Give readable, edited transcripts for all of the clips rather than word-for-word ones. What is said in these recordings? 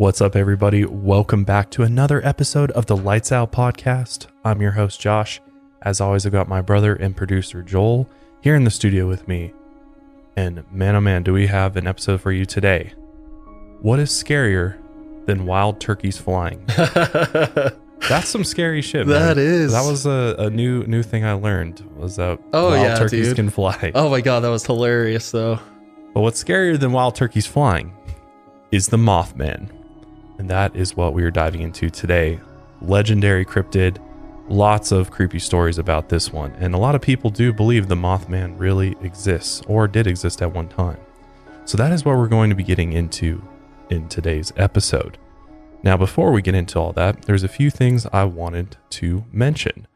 What's up, everybody? Welcome back to another episode of the Lights Out Podcast. I'm your host, Josh. As always, I've got my brother and producer, Joel, here in the studio with me. And man, oh man, do we have an episode for you today. What is scarier than wild turkeys flying? That's some scary shit, man. That is. That was a new thing I learned, was that wild turkeys can fly. Oh my god, that was hilarious, though. But what's scarier than wild turkeys flying is the Mothman. And that is what we are diving into today. Legendary cryptid, lots of creepy stories about this one. And a lot of people do believe the Mothman really exists or did exist at one time. So that is what we're going to be getting into in today's episode. Now, before we get into all that, there's a few things I wanted to mention.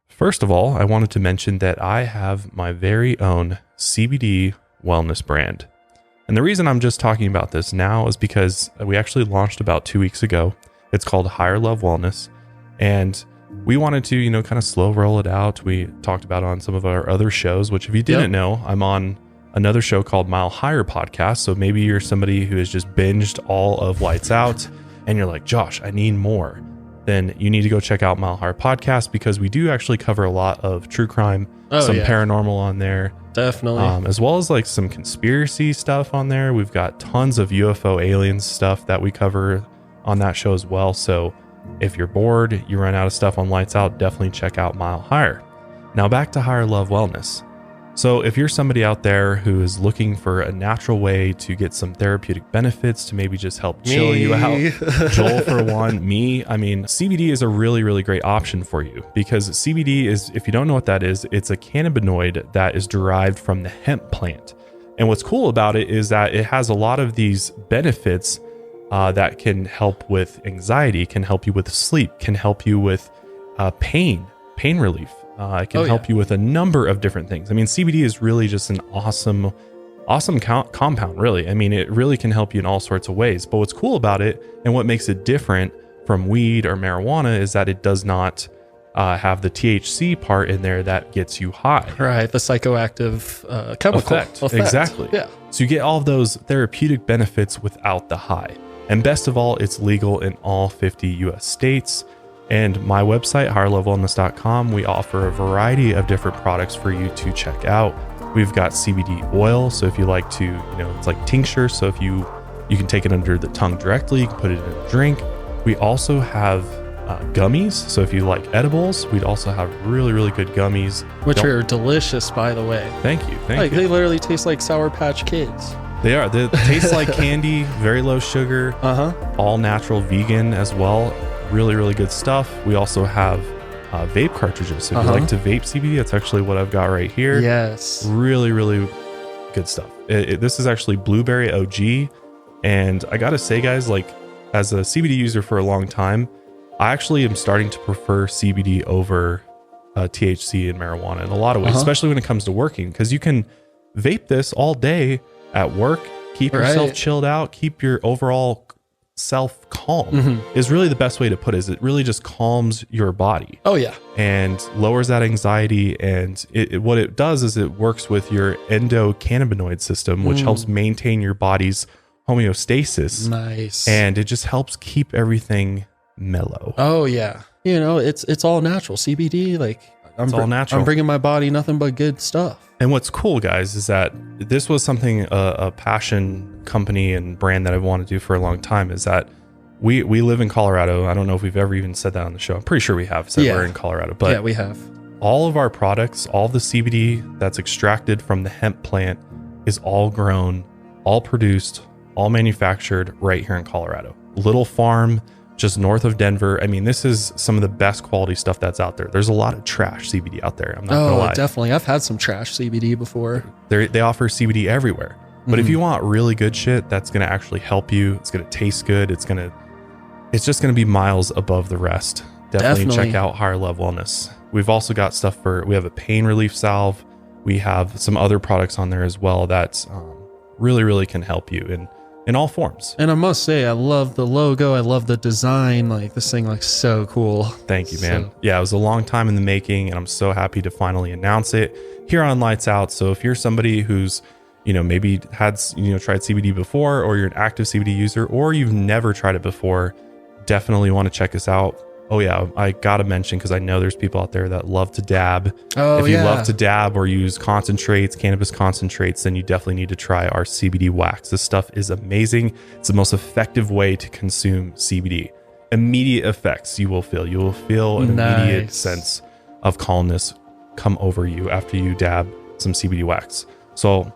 First of all, I wanted to mention that I have my very own CBD wellness brand. And the reason I'm just talking about this now is because we actually launched about 2 weeks ago. It's called Higher Love Wellness. And we wanted to, kind of slow roll it out. We talked about it on some of our other shows, which if you didn't know, I'm on another show called Mile Higher Podcast. So maybe you're somebody who has just binged all of Lights Out and you're like, Josh, I need more. Then you need to go check out Mile Higher Podcast because we do actually cover a lot of true crime, paranormal on there. Definitely. As well as like some conspiracy stuff on there. We've got tons of UFO aliens stuff that we cover on that show as well. So if you're bored, you run out of stuff on Lights Out, definitely check out Mile Higher. Now back to Higher Love Wellness. So if you're somebody out there who is looking for a natural way to get some therapeutic benefits to maybe just help chill you out, Joel for one, CBD is a really, really great option for you because CBD is, if you don't know what that is, it's a cannabinoid that is derived from the hemp plant. And what's cool about it is that it has a lot of these benefits that can help with anxiety, can help you with sleep, can help you with pain relief. It can help you with a number of different things. CBD is really just an awesome compound, really. It really can help you in all sorts of ways. But what's cool about it and what makes it different from weed or marijuana is that it does not have the THC part in there that gets you high. Right, the psychoactive chemical effect. Exactly. Yeah. So you get all of those therapeutic benefits without the high. And best of all, it's legal in all 50 US states. And my website, higherlovewellness.com, we offer a variety of different products for you to check out. We've got CBD oil. So if you like to, it's like tincture. So if you can take it under the tongue directly, you can put it in a drink. We also have gummies. So if you like edibles, we'd also have really, really good gummies. Which are delicious, by the way. Thank you. They literally taste like Sour Patch Kids. They are. They taste like candy, very low sugar, all natural, vegan as well. Really, really good stuff. We also have vape cartridges. So if you like to vape CBD, that's actually what I've got right here. Yes. Really, really good stuff. This is actually Blueberry OG. And I got to say, guys, like as a CBD user for a long time, I actually am starting to prefer CBD over THC and marijuana in a lot of ways, especially when it comes to working, because you can vape this all day at work, keep yourself chilled out, keep your overall self calm is really the best way to put it. Is it really just calms your body. Oh yeah. And lowers that anxiety. And what it does is it works with your endocannabinoid system, which helps maintain your body's homeostasis. Nice. And it just helps keep everything mellow. Oh yeah. It's all natural. CBD, it's all natural. I'm bringing my body nothing but good stuff. And what's cool, guys, is that this was something, a passion company and brand that I've wanted to do for a long time, is that we live in Colorado. I don't know if we've ever even said that on the show. I'm pretty sure we have said we're in Colorado. But yeah, we have. All of our products, all the CBD that's extracted from the hemp plant is all grown, all produced, all manufactured right here in Colorado. Little farm just north of Denver. This is some of the best quality stuff that's out there. There's a lot of trash CBD out there. I'm not gonna lie. Definitely. I've had some trash CBD before. They offer CBD everywhere. But if you want really good shit that's gonna actually help you, it's gonna taste good, it's just gonna be miles above the rest. Definitely check out Higher Love Wellness. We've also got stuff we have a pain relief salve. We have some other products on there as well that really, really can help you in all forms. And I must say, I love the logo. I love the design. This thing looks so cool. Thank you, man. Yeah, it was a long time in the making, and I'm so happy to finally announce it here on Lights Out. So if you're somebody who's, maybe had, tried CBD before, or you're an active CBD user, or you've never tried it before, definitely want to check us out. Oh yeah, I gotta mention, because I know there's people out there that love to dab. If you love to dab or use concentrates, cannabis concentrates, then you definitely need to try our CBD wax. This stuff is amazing. It's the most effective way to consume CBD. Immediate effects you will feel. You will feel an immediate sense of calmness come over you after you dab some CBD wax. So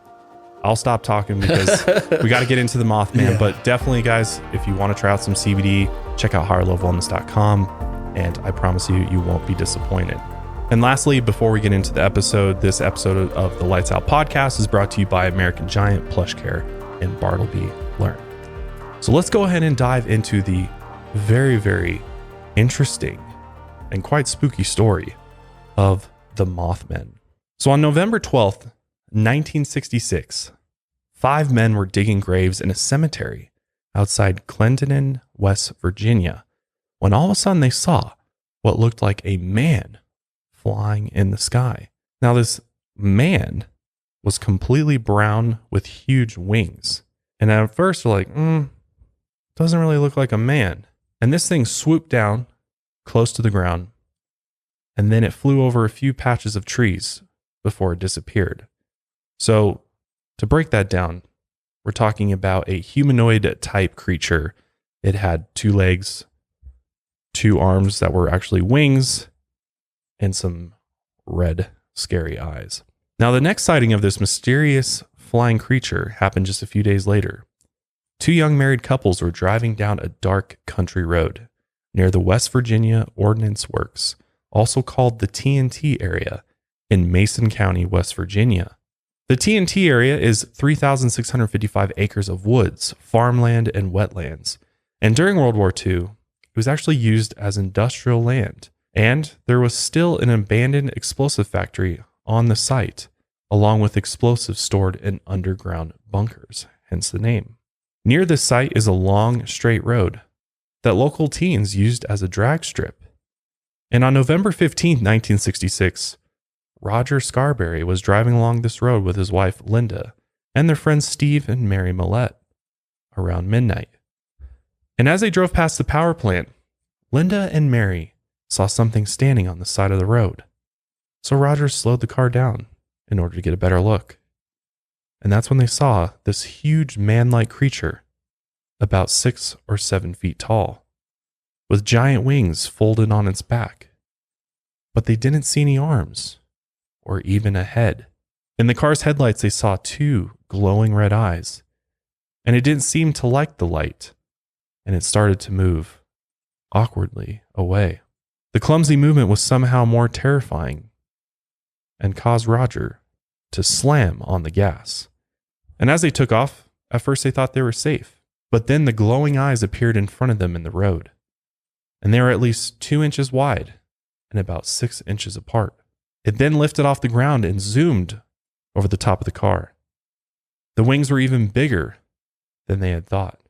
I'll stop talking because we got to get into the Mothman, but definitely, guys, if you want to try out some CBD, check out higherlovewellness.com, and I promise you, you won't be disappointed. And lastly, before we get into the episode, this episode of the Lights Out podcast is brought to you by American Giant, PlushCare, and Bartleby Learn. So let's go ahead and dive into the very, very interesting and quite spooky story of the Mothmen. So on November 12th, 1966, 5 men were digging graves in a cemetery outside Clendenin, West Virginia, when all of a sudden they saw what looked like a man flying in the sky. Now, this man was completely brown with huge wings. And at first, we're like, doesn't really look like a man. And this thing swooped down close to the ground, and then it flew over a few patches of trees before it disappeared. So to break that down, we're talking about a humanoid type creature. It had 2 legs, 2 arms that were actually wings, and some red, scary eyes. Now, the next sighting of this mysterious flying creature happened just a few days later. 2 young married couples were driving down a dark country road near the West Virginia Ordnance Works, also called the TNT area, in Mason County, West Virginia. The TNT area is 3,655 acres of woods, farmland, and wetlands. And during World War II, it was actually used as industrial land. And there was still an abandoned explosive factory on the site, along with explosives stored in underground bunkers, hence the name. Near this site is a long, straight road that local teens used as a drag strip. And on November 15, 1966, Roger Scarberry was driving along this road with his wife, Linda, and their friends Steve and Mary Millette around midnight. And as they drove past the power plant, Linda and Mary saw something standing on the side of the road. So Roger slowed the car down in order to get a better look. And that's when they saw this huge man-like creature, about 6 or 7 feet tall, with giant wings folded on its back. But they didn't see any arms or even a head. In the car's headlights, they saw 2 glowing red eyes, and it didn't seem to like the light, and it started to move awkwardly away. The clumsy movement was somehow more terrifying and caused Roger to slam on the gas. And as they took off, at first they thought they were safe, but then the glowing eyes appeared in front of them in the road, and they were at least 2 inches wide and about 6 inches apart. It then lifted off the ground and zoomed over the top of the car. The wings were even bigger than they had thought.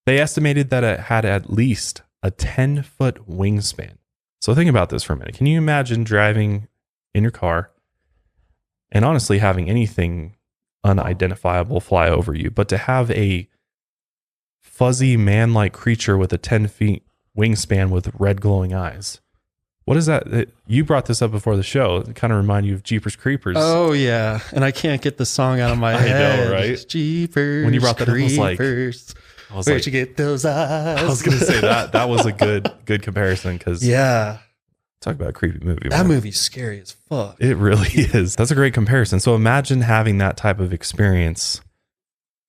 They estimated that it had at least a 10-foot wingspan. So think about this for a minute. Can you imagine driving in your car and honestly having anything unidentifiable fly over you, but to have a fuzzy man-like creature with a 10 feet wingspan with red glowing eyes? What is that? You brought this up before the show. It kind of reminded you of Jeepers Creepers. Oh, yeah. And I can't get the song out of my head. I know, right? Jeepers when you brought that Creepers. Up, I was Where'd like, you get those eyes? I was going to say that was a good comparison, because talk about a creepy movie. That movie's scary as fuck. It really is. That's a great comparison. So imagine having that type of experience.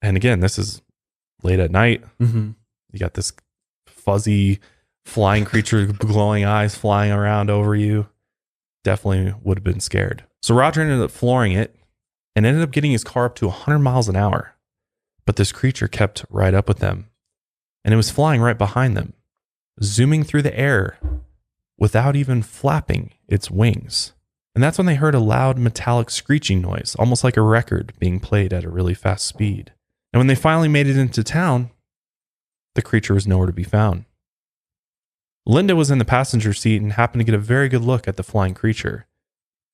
And again, this is late at night. Mm-hmm. You got this fuzzy flying creature, glowing eyes flying around over you. Definitely would have been scared. So Roger ended up flooring it and ended up getting his car up to 100 miles an hour. But this creature kept right up with them, and it was flying right behind them, zooming through the air without even flapping its wings. And that's when they heard a loud metallic screeching noise, almost like a record being played at a really fast speed. And when they finally made it into town, the creature was nowhere to be found. Linda was in the passenger seat and happened to get a very good look at the flying creature.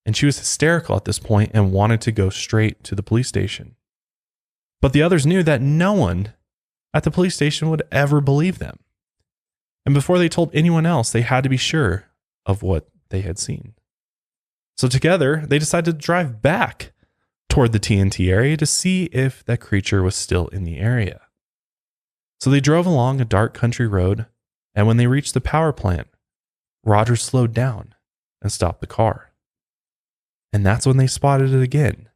And she was hysterical at this point and wanted to go straight to the police station. But the others knew that no one at the police station would ever believe them. And before they told anyone else, they had to be sure of what they had seen. So together, they decided to drive back toward the TNT area to see if that creature was still in the area. So they drove along a dark country road, and when they reached the power plant, Roger slowed down and stopped the car. And that's when they spotted it again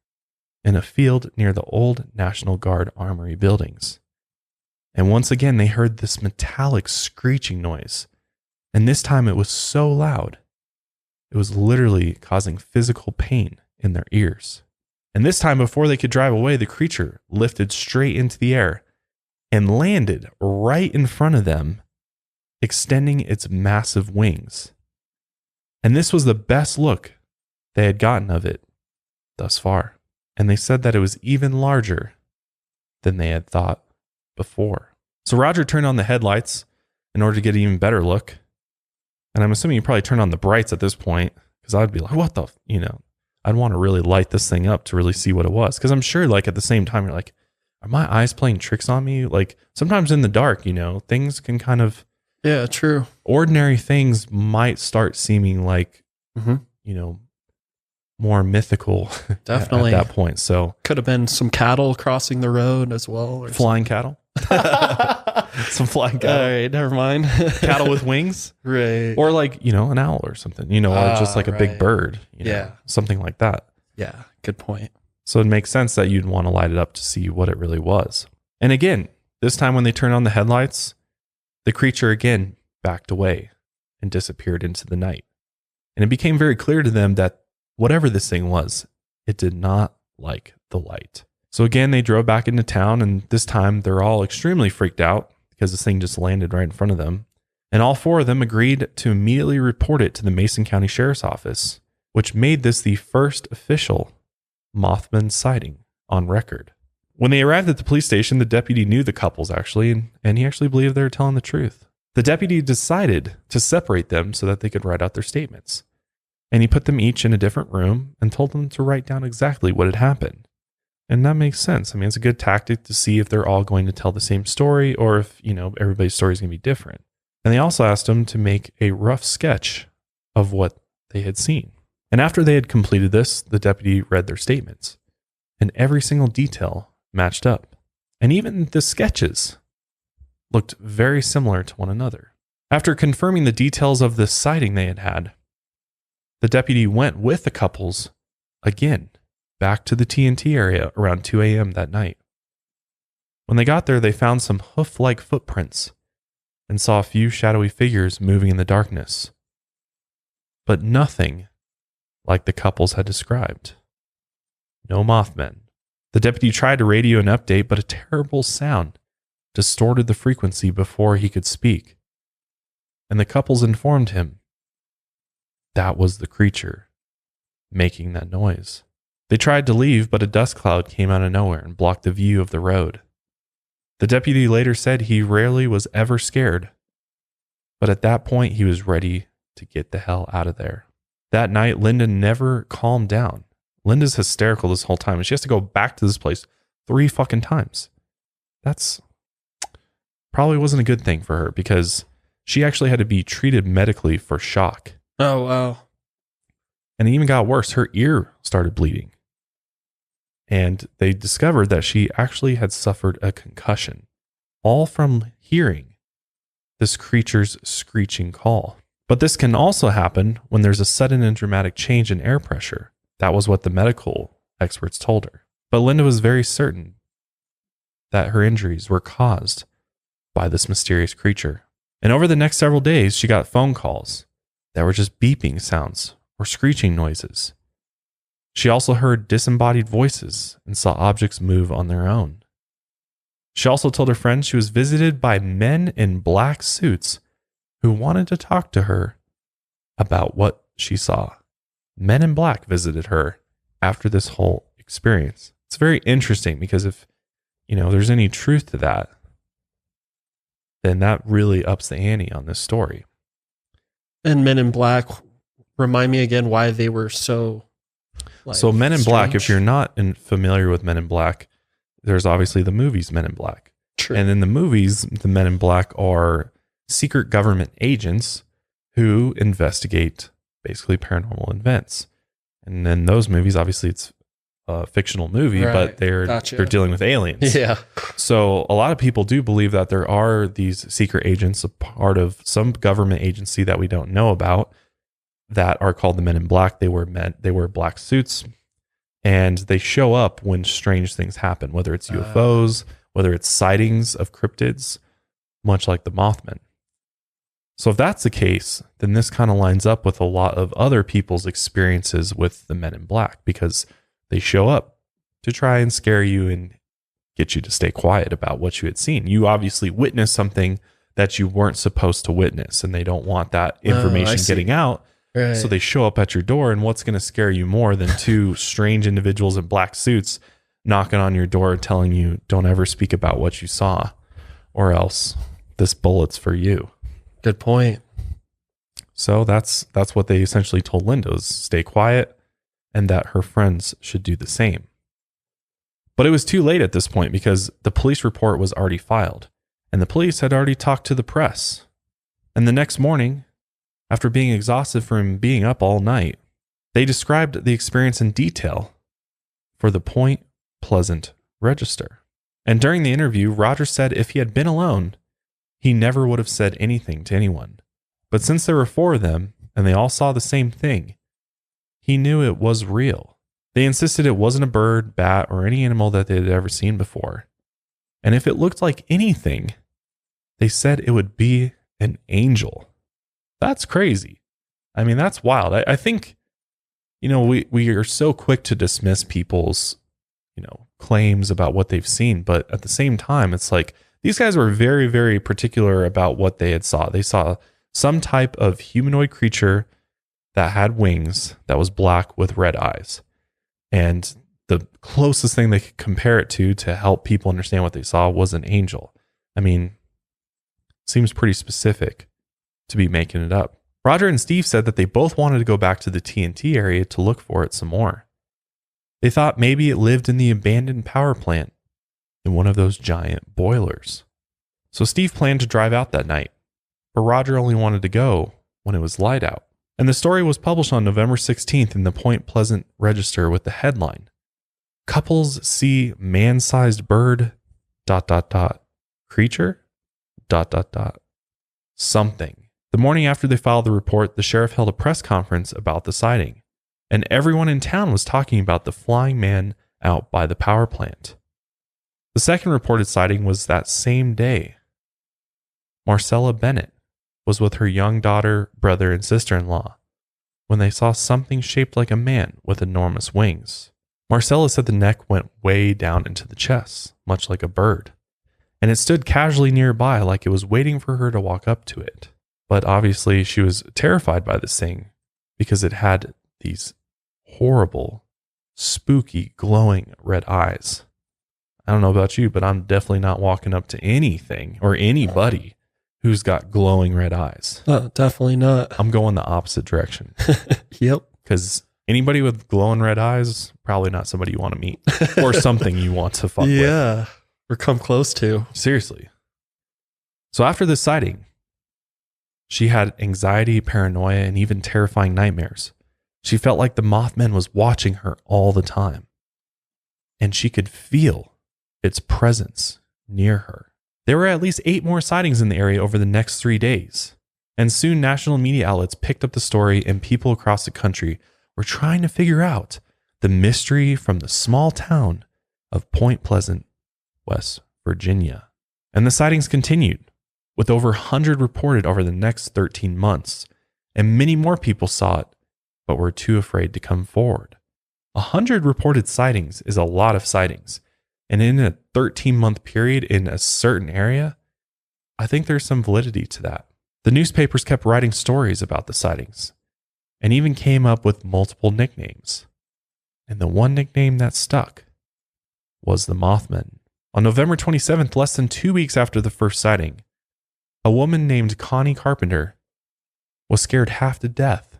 in a field near the old National Guard Armory buildings. And once again, they heard this metallic screeching noise. And this time it was so loud, it was literally causing physical pain in their ears. And this time, before they could drive away, the creature lifted straight into the air and landed right in front of them, extending its massive wings. And this was the best look they had gotten of it thus far. And they said that it was even larger than they had thought before. So Roger turned on the headlights in order to get an even better look. And I'm assuming you probably turned on the brights at this point, because I'd be like, what the, I'd want to really light this thing up to really see what it was. Because I'm sure, like, at the same time, you're like, are my eyes playing tricks on me? Like, sometimes in the dark, things can kind of... Yeah, true. Ordinary things might start seeming like, more mythical. Definitely. At that point. So could have been some cattle crossing the road as well. Or flying cattle. Some flying cattle. All right, never mind. Cattle with wings. Right. Or like, an owl or something, or just like a big bird. Something like that. Yeah, good point. So it makes sense that you'd want to light it up to see what it really was. And again, this time when they turned on the headlights, the creature again backed away and disappeared into the night. And it became very clear to them that whatever this thing was, it did not like the light. So again, they drove back into town, and this time they're all extremely freaked out because this thing just landed right in front of them. And all four of them agreed to immediately report it to the Mason County Sheriff's Office, which made this the first official Mothman sighting on record. When they arrived at the police station, the deputy knew the couples actually, and he actually believed they were telling the truth. The deputy decided to separate them so that they could write out their statements. And he put them each in a different room and told them to write down exactly what had happened. And that makes sense. I mean, it's a good tactic to see if they're all going to tell the same story or if, everybody's story is going to be different. And they also asked them to make a rough sketch of what they had seen. And after they had completed this, the deputy read their statements. And every single detail matched up. And even the sketches looked very similar to one another. After confirming the details of this sighting they had had, the deputy went with the couples again back to the TNT area around 2 a.m. that night. When they got there, they found some hoof-like footprints and saw a few shadowy figures moving in the darkness. But nothing like the couples had described. No Mothmen. The deputy tried to radio an update, but a terrible sound distorted the frequency before he could speak. And the couples informed him that was the creature making that noise. They tried to leave, but a dust cloud came out of nowhere and blocked the view of the road. The deputy later said he rarely was ever scared, but at that point he was ready to get the hell out of there. That night, Linda never calmed down. Linda's hysterical this whole time, and she has to go back to this place 3 fucking times. That's probably wasn't a good thing for her because she actually had to be treated medically for shock. Oh, wow. And it even got worse. Her ear started bleeding. And they discovered that she actually had suffered a concussion, all from hearing this creature's screeching call. But this can also happen when there's a sudden and dramatic change in air pressure. That was what the medical experts told her. But Linda was very certain that her injuries were caused by this mysterious creature. And over the next several days, she got phone calls that were just beeping sounds or screeching noises. She also heard disembodied voices and saw objects move on their own. She also told her friends she was visited by men in black suits who wanted to talk to her about what she saw. Men in black visited her after this whole experience. It's very interesting because if, there's any truth to that, then that really ups the ante on this story. And Men in Black, remind me again why they were so... So Men in Black, if you're not familiar with Men in Black, there's obviously the movies Men in Black. True. And in the movies, the Men in Black are secret government agents who investigate basically paranormal events. And in those movies, obviously it's a fictional movie, right. but they're dealing with aliens. Yeah. So a lot of people do believe that there are these secret agents, a part of some government agency that we don't know about, that are called the Men in Black. They wear black suits, and they show up when strange things happen, whether it's UFOs, whether it's sightings of cryptids, much like the Mothman. So if that's the case, then this kind of lines up with a lot of other people's experiences with the Men in Black, because they show up to try and scare you and get you to stay quiet about what you had seen. You obviously witnessed something that you weren't supposed to witness, and they don't want that information getting out. Right. So they show up at your door, and what's going to scare you more than two strange individuals in black suits knocking on your door telling you, don't ever speak about what you saw, or else this bullet's for you. Good point. So that's what they essentially told Linda, is stay quiet, and that her friends should do the same. But it was too late at this point, because the police report was already filed, and the police had already talked to the press. And the next morning, after being exhausted from being up all night, they described the experience in detail for the Point Pleasant Register. And during the interview, Roger said if he had been alone, he never would have said anything to anyone. But since there were 4 of them, and they all saw the same thing, he knew it was real. They insisted it wasn't a bird, bat, or any animal that they had ever seen before. And if it looked like anything, they said it would be an angel. That's crazy. I mean, that's wild. I think, we are so quick to dismiss people's, claims about what they've seen. But at the same time, it's like these guys were very, very particular about what they had saw. They saw some type of humanoid creature that had wings that was black with red eyes. And the closest thing they could compare it to help people understand what they saw was an angel. I mean, seems pretty specific to be making it up. Roger and Steve said that they both wanted to go back to the TNT area to look for it some more. They thought maybe it lived in the abandoned power plant in one of those giant boilers. So Steve planned to drive out that night, but Roger only wanted to go when it was light out. And the story was published on November 16th in the Point Pleasant Register with the headline, "Couples see man-sized bird ... creature ... something." The morning after they filed the report, the sheriff held a press conference about the sighting, and everyone in town was talking about the flying man out by the power plant. The second reported sighting was that same day. Marcella Bennett was with her young daughter, brother, and sister-in-law when they saw something shaped like a man with enormous wings. Marcella said the neck went way down into the chest, much like a bird, and it stood casually nearby like it was waiting for her to walk up to it. But obviously she was terrified by this thing because it had these horrible, spooky, glowing red eyes. I don't know about you, but I'm definitely not walking up to anything or anybody who's got glowing red eyes. Definitely not. I'm going the opposite direction. Yep. Because anybody with glowing red eyes, probably not somebody you want to meet or something you want to fuck with. Yeah. Or come close to. Seriously. So after this sighting, she had anxiety, paranoia, and even terrifying nightmares. She felt like the Mothman was watching her all the time, and she could feel its presence near her. There were at least 8 more sightings in the area over the next 3 days, and soon national media outlets picked up the story, and people across the country were trying to figure out the mystery from the small town of Point Pleasant, West Virginia. And the sightings continued, with over 100 reported over the next 13 months, and many more people saw it, but were too afraid to come forward. 100 reported sightings is a lot of sightings, and in a 13-month period in a certain area, I think there's some validity to that. The newspapers kept writing stories about the sightings, and even came up with multiple nicknames. And the one nickname that stuck was the Mothman. On November 27th, less than 2 weeks after the first sighting, a woman named Connie Carpenter was scared half to death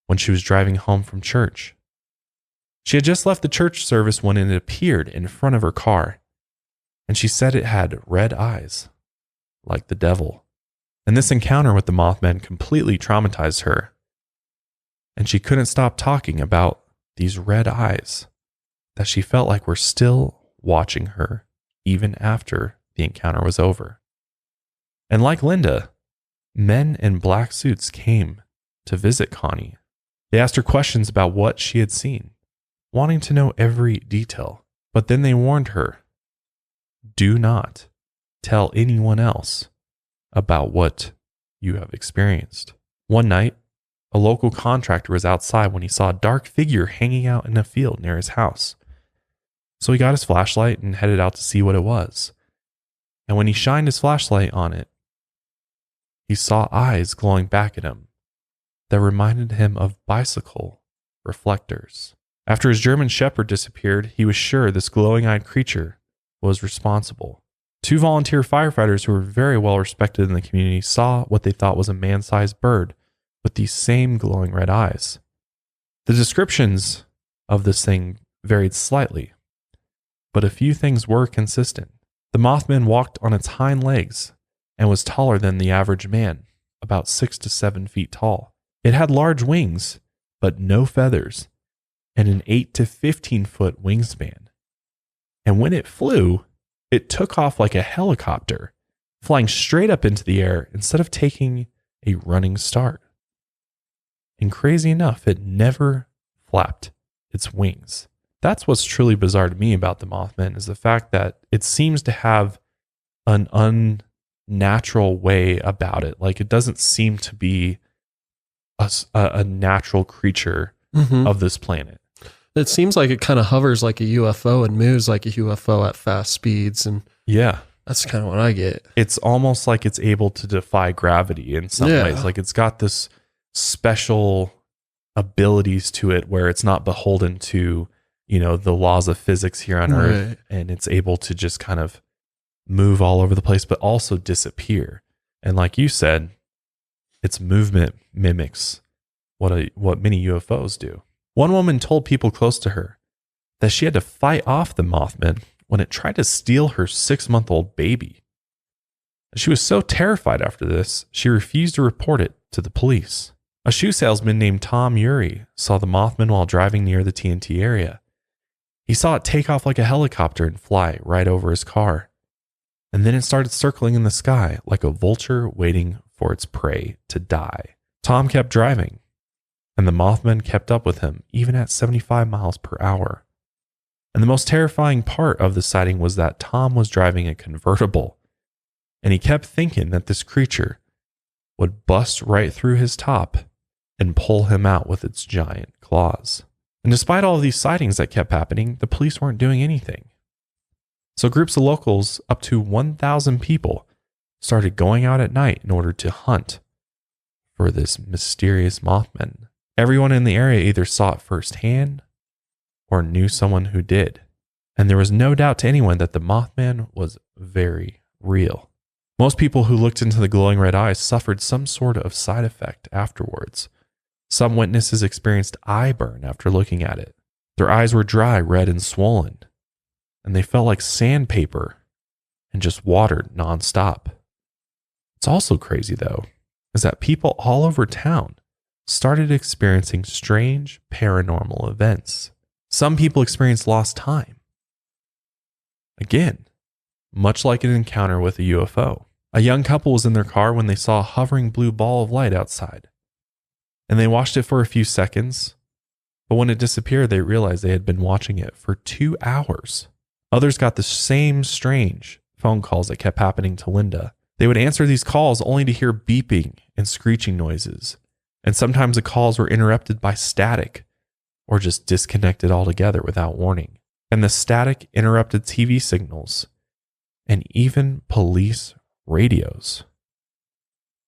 when she was driving home from church. She had just left the church service when it appeared in front of her car, And she said it had red eyes, like the devil. And this encounter with the Mothman completely traumatized her. And she couldn't stop talking about these red eyes that she felt like were still watching her even after the encounter was over. And like Linda, men in black suits came to visit Connie. They asked her questions about what she had seen, wanting to know every detail. But then they warned her, do not tell anyone else about what you have experienced. One night, a local contractor was outside when he saw a dark figure hanging out in a field near his house. So he got his flashlight and headed out to see what it was. And when he shined his flashlight on it, he saw eyes glowing back at him that reminded him of bicycle reflectors. After his German Shepherd disappeared, he was sure this glowing-eyed creature was responsible. 2 volunteer firefighters who were very well respected in the community saw what they thought was a man-sized bird with these same glowing red eyes. The descriptions of this thing varied slightly, but a few things were consistent. The Mothman walked on its hind legs and was taller than the average man, about 6 to 7 feet tall. It had large wings, but no feathers, and an 8 to 15 foot wingspan. And when it flew, it took off like a helicopter, flying straight up into the air instead of taking a running start. And crazy enough, it never flapped its wings. That's what's truly bizarre to me about the Mothman, is the fact that it seems to have an unnatural way about it. Like, it doesn't seem to be a natural creature of this planet. It seems like it kind of hovers like a UFO and moves like a UFO at fast speeds. And yeah, that's kind of what I get. It's almost like it's able to defy gravity in some ways. Like, it's got this special abilities to it where it's not beholden to, you know, the laws of physics here on Earth, and it's able to just kind of move all over the place, but also disappear. And like you said, its movement mimics what many UFOs do. One woman told people close to her that she had to fight off the Mothman when it tried to steal her 6-month-old baby. She was so terrified after this, she refused to report it to the police. A shoe salesman named Tom Urey saw the Mothman while driving near the TNT area. He saw it take off like a helicopter and fly right over his car. And then it started circling in the sky like a vulture waiting for its prey to die. Tom kept driving, and the Mothman kept up with him, even at 75 miles per hour. And the most terrifying part of the sighting was that Tom was driving a convertible, and he kept thinking that this creature would bust right through his top and pull him out with its giant claws. And despite all of these sightings that kept happening, the police weren't doing anything. So groups of locals, up to 1,000 people, started going out at night in order to hunt for this mysterious Mothman. Everyone in the area either saw it firsthand or knew someone who did. And there was no doubt to anyone that the Mothman was very real. Most people who looked into the glowing red eyes suffered some sort of side effect afterwards. Some witnesses experienced eye burn after looking at it. Their eyes were dry, red, and swollen, and they felt like sandpaper and just watered nonstop. What's also crazy, though, is that people all over town started experiencing strange paranormal events. Some people experienced lost time. Again, much like an encounter with a UFO. A young couple was in their car when they saw a hovering blue ball of light outside. And they watched it for a few seconds, but when it disappeared, they realized they had been watching it for 2 hours. Others got the same strange phone calls that kept happening to Linda. They would answer these calls only to hear beeping and screeching noises. And sometimes the calls were interrupted by static or just disconnected altogether without warning. And the static interrupted TV signals and even police radios.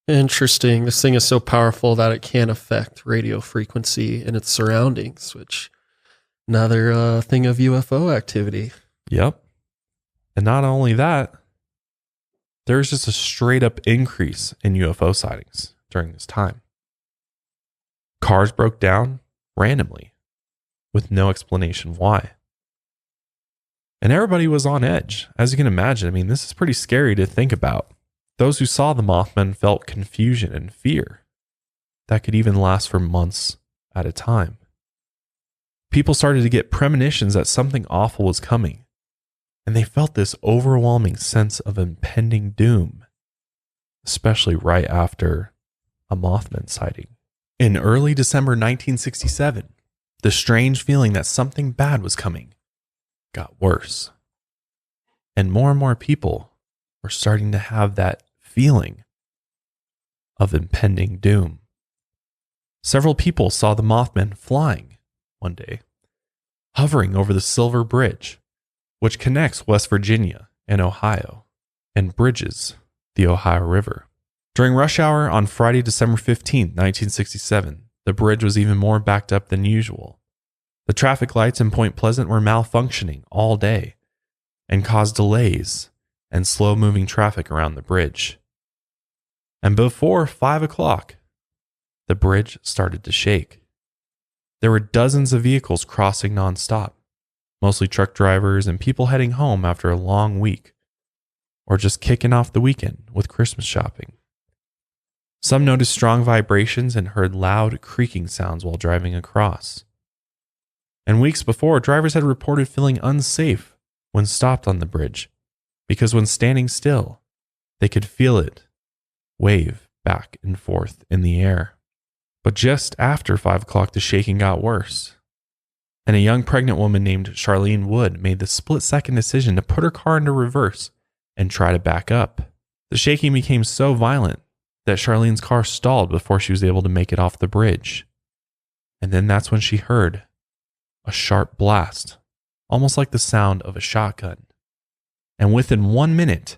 Interesting. This thing is so powerful that it can affect radio frequency and its surroundings, which another thing of UFO activity. Yep. And not only that, there's just a straight up increase in UFO sightings during this time. Cars broke down randomly with no explanation why. And everybody was on edge. As you can imagine, I mean, this is pretty scary to think about. Those who saw the Mothman felt confusion and fear that could even last for months at a time. People started to get premonitions that something awful was coming, and they felt this overwhelming sense of impending doom, especially right after a Mothman sighting. In early December 1967, the strange feeling that something bad was coming got worse, and more people were starting to have that feeling of impending doom. Several people saw the Mothman flying one day, hovering over the Silver Bridge, which connects West Virginia and Ohio and bridges the Ohio River. During rush hour on Friday, December 15, 1967, the bridge was even more backed up than usual. The traffic lights in Point Pleasant were malfunctioning all day and caused delays and slow-moving traffic around the bridge. And before 5 o'clock, the bridge started to shake. There were dozens of vehicles crossing nonstop, mostly truck drivers and people heading home after a long week, or just kicking off the weekend with Christmas shopping. Some noticed strong vibrations and heard loud creaking sounds while driving across. And weeks before, drivers had reported feeling unsafe when stopped on the bridge, because when standing still, they could feel it wave back and forth in the air. But just after 5 o'clock, the shaking got worse, and a young pregnant woman named Charlene Wood made the split-second decision to put her car into reverse and try to back up. The shaking became so violent that Charlene's car stalled before she was able to make it off the bridge. And then that's when she heard a sharp blast, almost like the sound of a shotgun. And within 1 minute,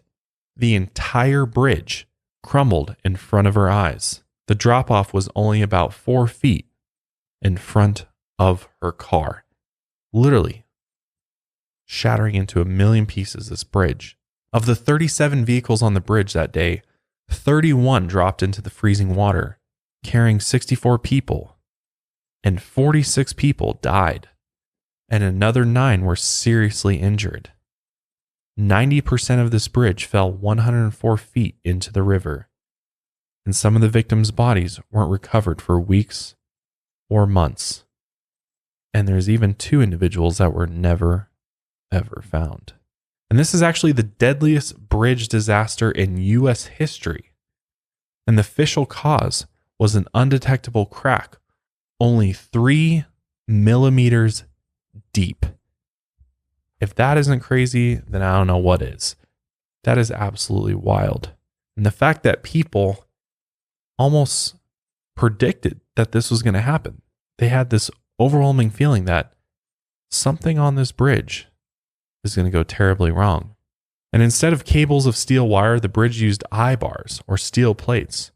the entire bridge crumbled in front of her eyes. The drop-off was only about 4 feet in front of her car, literally shattering into a million pieces this bridge. Of the 37 vehicles on the bridge that day, 31 dropped into the freezing water, carrying 64 people, and 46 people died, and another 9 were seriously injured. 90% of this bridge fell 104 feet into the river, and some of the victims' bodies weren't recovered for weeks or months. And there's even 2 individuals that were never, ever found. And this is actually the deadliest bridge disaster in U.S. history. And the official cause was an undetectable crack, only 3 millimeters deep. If that isn't crazy, then I don't know what is. That is absolutely wild. And the fact that people almost predicted that this was going to happen. They had this overwhelming feeling that something on this bridge is going to go terribly wrong. And instead of cables of steel wire, the bridge used eye bars or steel plates,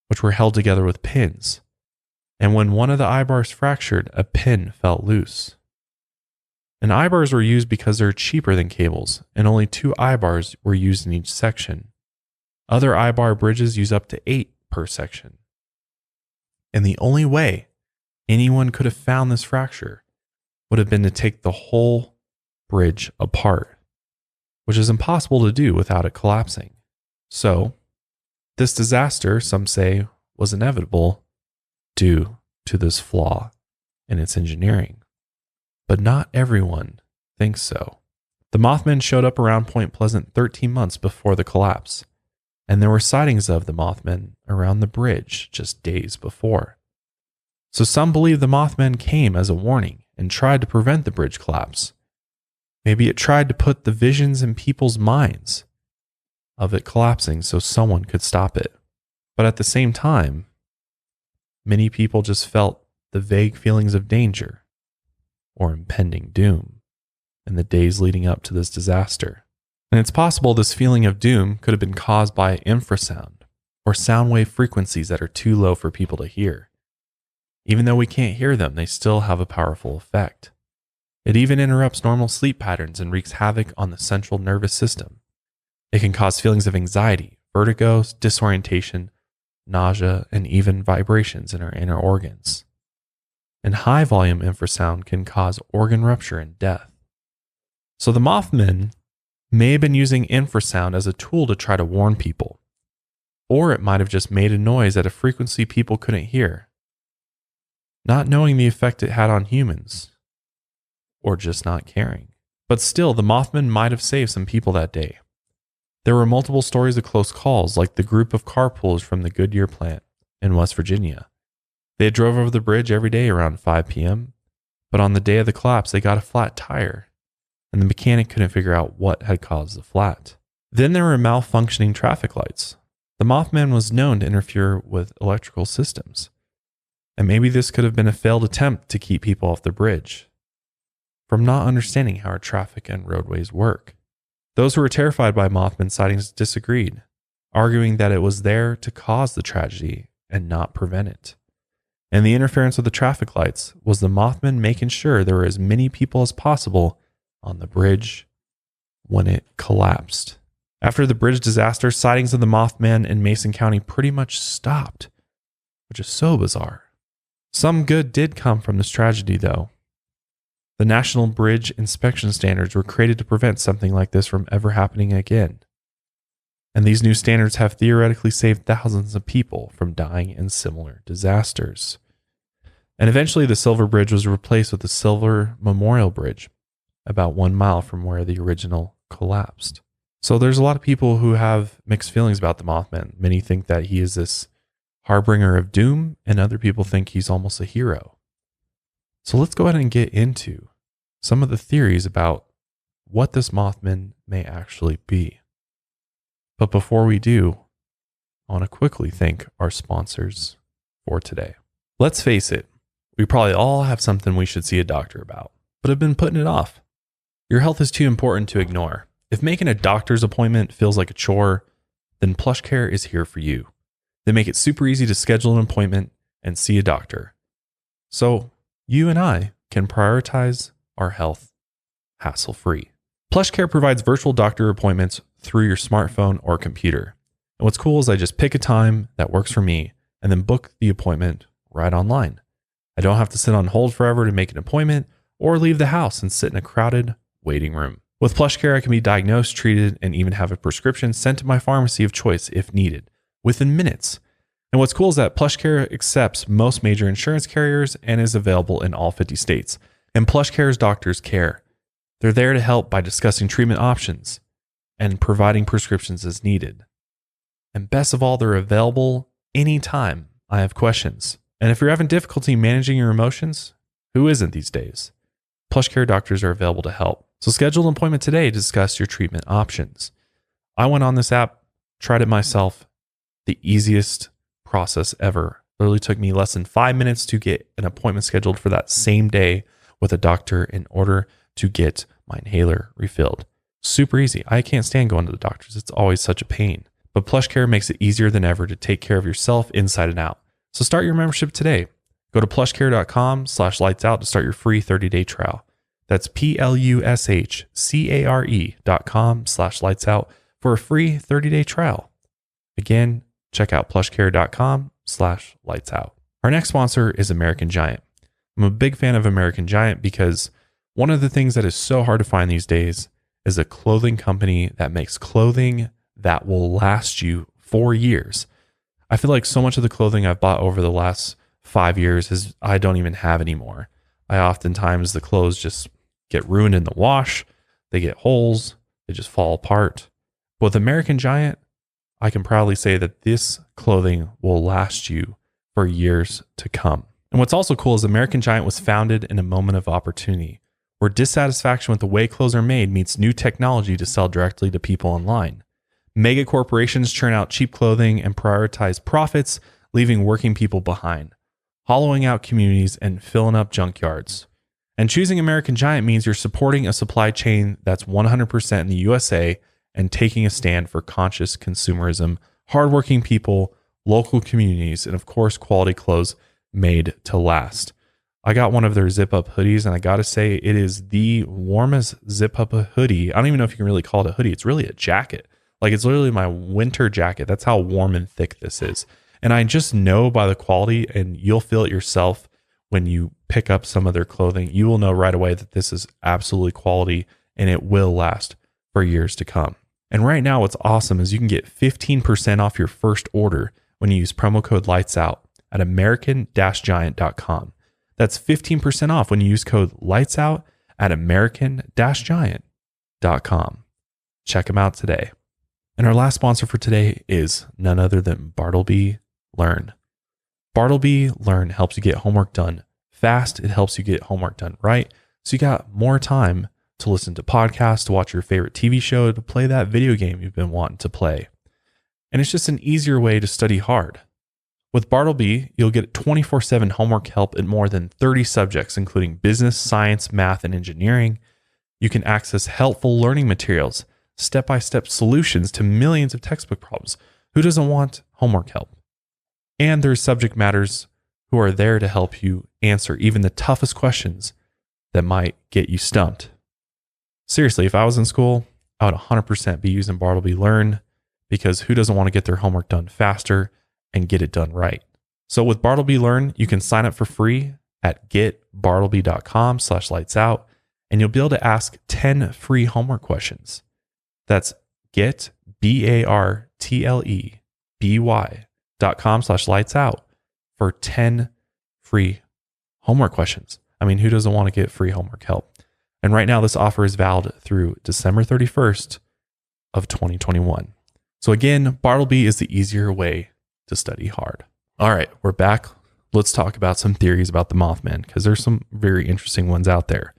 which were held together with pins. And when one of the eye bars fractured, a pin fell loose. And eye bars were used because they're cheaper than cables, and only 2 eye bars were used in each section. Other eye bar bridges use up to 8 per section. And the only way anyone could have found this fracture would have been to take the whole bridge apart, which is impossible to do without it collapsing. So, this disaster, some say, was inevitable due to this flaw in its engineering. But not everyone thinks so. The Mothman showed up around Point Pleasant 13 months before the collapse, and there were sightings of the Mothman around the bridge just days before. So some believe the Mothman came as a warning and tried to prevent the bridge collapse. Maybe it tried to put the visions in people's minds of it collapsing so someone could stop it. But at the same time, many people just felt the vague feelings of danger or impending doom in the days leading up to this disaster. And it's possible this feeling of doom could have been caused by infrasound or sound wave frequencies that are too low for people to hear. Even though we can't hear them, they still have a powerful effect. It even interrupts normal sleep patterns and wreaks havoc on the central nervous system. It can cause feelings of anxiety, vertigo, disorientation, nausea, and even vibrations in our inner organs. And high volume infrasound can cause organ rupture and death. So the Mothmen may have been using infrasound as a tool to try to warn people, or it might have just made a noise at a frequency people couldn't hear, not knowing the effect it had on humans, or just not caring. But still, the Mothmen might have saved some people that day. There were multiple stories of close calls, like the group of carpoolers from the Goodyear plant in West Virginia. They drove over the bridge every day around 5 p.m., but on the day of the collapse, they got a flat tire, and the mechanic couldn't figure out what had caused the flat. Then there were malfunctioning traffic lights. The Mothman was known to interfere with electrical systems, and maybe this could have been a failed attempt to keep people off the bridge from not understanding how our traffic and roadways work. Those who were terrified by Mothman sightings disagreed, arguing that it was there to cause the tragedy and not prevent it. And the interference with the traffic lights was the Mothman making sure there were as many people as possible on the bridge when it collapsed. After the bridge disaster, sightings of the Mothman in Mason County pretty much stopped, which is so bizarre. Some good did come from this tragedy, though. The National Bridge Inspection Standards were created to prevent something like this from ever happening again. And these new standards have theoretically saved thousands of people from dying in similar disasters. And eventually the Silver Bridge was replaced with the Silver Memorial Bridge, about 1 mile from where the original collapsed. So there's a lot of people who have mixed feelings about the Mothman. Many think that he is this harbinger of doom, and other people think he's almost a hero. So let's go ahead and get into some of the theories about what this Mothman may actually be. But before we do, I want to quickly thank our sponsors for today. Let's face it, we probably all have something we should see a doctor about, but have been putting it off. Your health is too important to ignore. If making a doctor's appointment feels like a chore, then PlushCare is here for you. They make it super easy to schedule an appointment and see a doctor, so you and I can prioritize our health hassle-free. PlushCare provides virtual doctor appointments through your smartphone or computer. And what's cool is I just pick a time that works for me and then book the appointment right online. I don't have to sit on hold forever to make an appointment or leave the house and sit in a crowded waiting room. With PlushCare, I can be diagnosed, treated, and even have a prescription sent to my pharmacy of choice if needed, within minutes. And what's cool is that PlushCare accepts most major insurance carriers and is available in all 50 states. And PlushCare's doctors care. They're there to help by discussing treatment options and providing prescriptions as needed. And best of all, they're available anytime I have questions. And if you're having difficulty managing your emotions, who isn't these days? PlushCare doctors are available to help. So schedule an appointment today to discuss your treatment options. I went on this app, tried it myself, the easiest process ever. Literally took me less than 5 minutes to get an appointment scheduled for that same day with a doctor in order to get my inhaler refilled. Super easy. I can't stand going to the doctors. It's always such a pain. But PlushCare makes it easier than ever to take care of yourself inside and out. So start your membership today. Go to plushcare.com/lightsout to start your free 30-day trial. That's plushcare.com/lightsout for a free 30-day trial. Again, check out plushcare.com/lightsout. Our next sponsor is American Giant. I'm a big fan of American Giant because one of the things that is so hard to find these days is a clothing company that makes clothing that will last you for years. I feel like so much of the clothing I've bought over the last 5 years I don't even have anymore. The clothes just get ruined in the wash. They get holes. They just fall apart. But with American Giant, I can proudly say that this clothing will last you for years to come. And what's also cool is American Giant was founded in a moment of opportunity, where dissatisfaction with the way clothes are made meets new technology to sell directly to people online. Mega corporations churn out cheap clothing and prioritize profits, leaving working people behind, hollowing out communities and filling up junkyards. And choosing American Giant means you're supporting a supply chain that's 100% in the USA and taking a stand for conscious consumerism, hardworking people, local communities, and of course, quality clothes made to last. I got one of their zip-up hoodies, and I got to say, it is the warmest zip-up hoodie. I don't even know if you can really call it a hoodie. It's really a jacket. Like, it's literally my winter jacket. That's how warm and thick this is. And I just know by the quality, and you'll feel it yourself when you pick up some of their clothing. You will know right away that this is absolutely quality and it will last for years to come. And right now, what's awesome is you can get 15% off your first order when you use promo code LIGHTSOUT at American-Giant.com. That's 15% off when you use code LIGHTSOUT at American-Giant.com. Check them out today. And our last sponsor for today is none other than Bartleby Learn. Bartleby Learn helps you get homework done fast. It helps you get homework done right. So you got more time to listen to podcasts, to watch your favorite TV show, to play that video game you've been wanting to play. And it's just an easier way to study hard. With Bartleby, you'll get 24/7 homework help in more than 30 subjects, including business, science, math, and engineering. You can access helpful learning materials, step-by-step solutions to millions of textbook problems. Who doesn't want homework help? And there's subject matters who are there to help you answer even the toughest questions that might get you stumped. Seriously, if I was in school, I would 100% be using Bartleby Learn, because who doesn't want to get their homework done faster and get it done right? So with Bartleby Learn, you can sign up for free at getbartleby.com/lightsout, and you'll be able to ask 10 free homework questions. That's getbartleby.com/lightsout for 10 free homework questions. I mean, who doesn't want to get free homework help? And right now, this offer is valid through December 31st of 2021. So again, Bartleby is the easier way to study hard. All right, we're back. Let's talk about some theories about the Mothman, because there's some very interesting ones out there.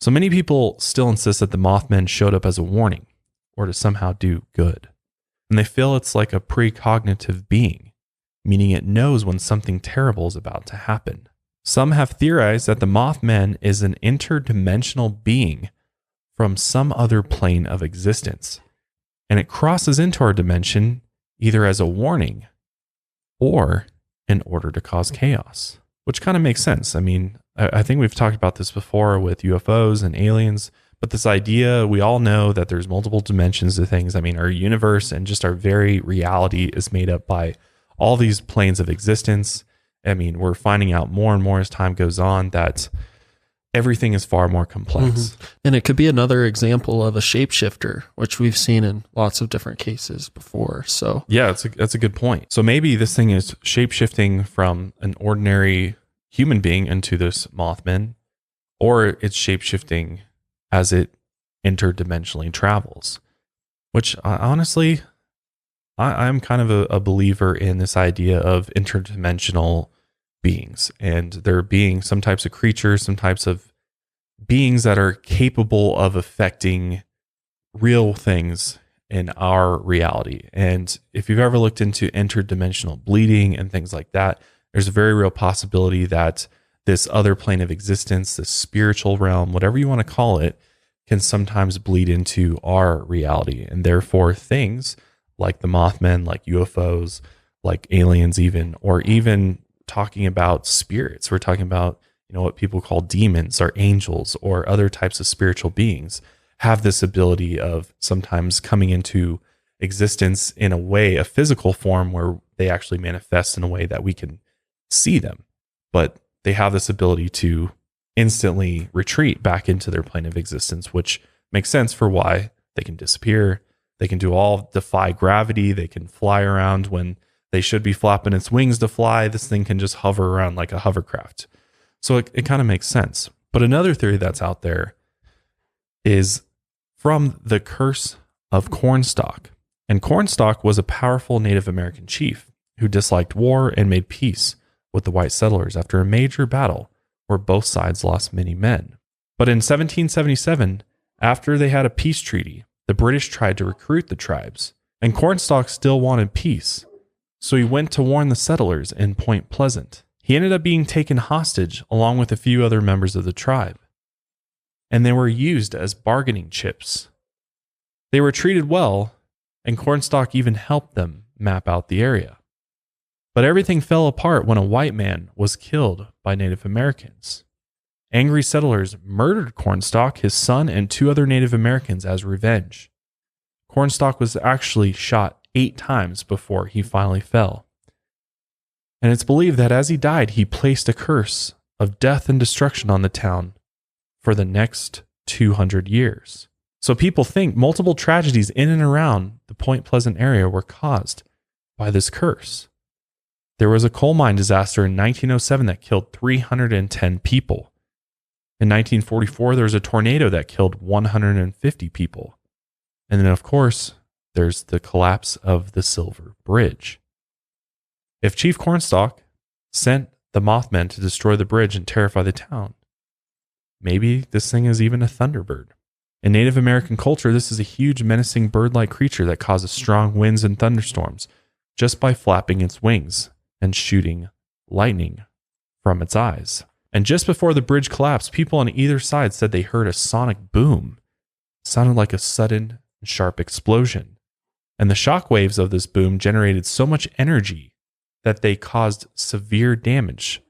So many people still insist that the Mothman showed up as a warning or to somehow do good. And they feel it's like a precognitive being, meaning it knows when something terrible is about to happen. Some have theorized that the Mothman is an interdimensional being from some other plane of existence, and it crosses into our dimension either as a warning or in order to cause chaos, which kind of makes sense. I mean, I think we've talked about this before with UFOs and aliens, but this idea, we all know that there's multiple dimensions to things. I mean, our universe and just our very reality is made up by all these planes of existence. I mean, we're finding out more and more as time goes on that everything is far more complex. Mm-hmm. And it could be another example of a shapeshifter, which we've seen in lots of different cases before. So yeah, that's a good point. So maybe this thing is shapeshifting from an ordinary human being into this Mothman, or it's shapeshifting as it interdimensionally travels, which honestly, I'm kind of a believer in this idea of interdimensional beings, and there being some types of creatures, some types of beings that are capable of affecting real things in our reality. And if you've ever looked into interdimensional bleeding and things like that, there's a very real possibility that this other plane of existence, this spiritual realm, whatever you want to call it, can sometimes bleed into our reality. And therefore things like the Mothman, like UFOs, like aliens even, or even talking about spirits. We're talking about, what people call demons or angels or other types of spiritual beings have this ability of sometimes coming into existence in a way, a physical form where they actually manifest in a way that we can see them. But they have this ability to instantly retreat back into their plane of existence, which makes sense for why they can disappear. They can defy gravity. They can fly around when they should be flapping its wings to fly. This thing can just hover around like a hovercraft. So it kind of makes sense. But another theory that's out there is from the Curse of Cornstalk. And Cornstalk was a powerful Native American chief who disliked war and made peace with the white settlers after a major battle where both sides lost many men. But in 1777, after they had a peace treaty, the British tried to recruit the tribes, and Cornstalk still wanted peace. So he went to warn the settlers in Point Pleasant. He ended up being taken hostage along with a few other members of the tribe, and they were used as bargaining chips. They were treated well, and Cornstalk even helped them map out the area. But everything fell apart when a white man was killed by Native Americans. Angry settlers murdered Cornstalk, his son, and 2 other Native Americans as revenge. Cornstalk was actually shot 8 times before he finally fell. And it's believed that as he died, he placed a curse of death and destruction on the town for the next 200 years. So people think multiple tragedies in and around the Point Pleasant area were caused by this curse. There was a coal mine disaster in 1907 that killed 310 people. In 1944, there was a tornado that killed 150 people. And then, of course, there's the collapse of the Silver Bridge. If Chief Cornstalk sent the Mothmen to destroy the bridge and terrify the town, maybe this thing is even a thunderbird. In Native American culture, this is a huge, menacing bird-like creature that causes strong winds and thunderstorms just by flapping its wings and shooting lightning from its eyes. And just before the bridge collapsed, people on either side said they heard a sonic boom. It sounded like a sudden, sharp explosion. And the shock waves of this boom generated so much energy that they caused severe damage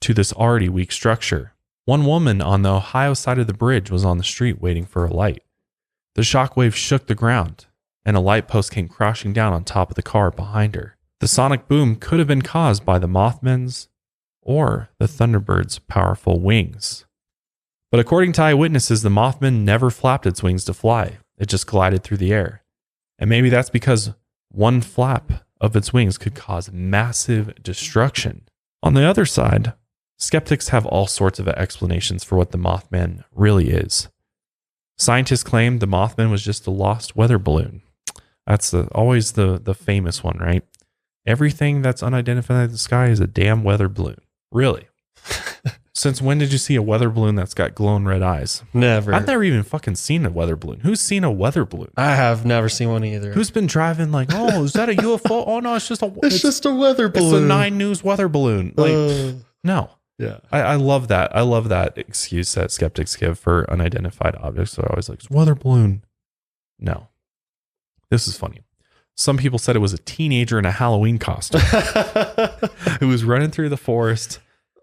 to this already weak structure. One woman on the Ohio side of the bridge was on the street waiting for a light. The shockwave shook the ground, and a light post came crashing down on top of the car behind her. The sonic boom could have been caused by the Mothmen's or the Thunderbird's powerful wings. But according to eyewitnesses, the Mothman never flapped its wings to fly. It just glided through the air. And maybe that's because one flap of its wings could cause massive destruction. On the other side, skeptics have all sorts of explanations for what the Mothman really is. Scientists claim the Mothman was just a lost weather balloon. That's always the famous one, right? Everything that's unidentified in the sky is a damn weather balloon. Really? Since when did you see a weather balloon that's got glowing red eyes? Never. I've never even fucking seen a weather balloon. Who's seen a weather balloon? I have never seen one either. Who's been driving like, oh, is that a UFO? Oh no, it's just a weather balloon. It's a 9 News weather balloon. Like, no. Yeah. I love that. I love that excuse that skeptics give for unidentified objects. They're always like, it's a weather balloon. No. This is funny. Some people said it was a teenager in a Halloween costume who was running through the forest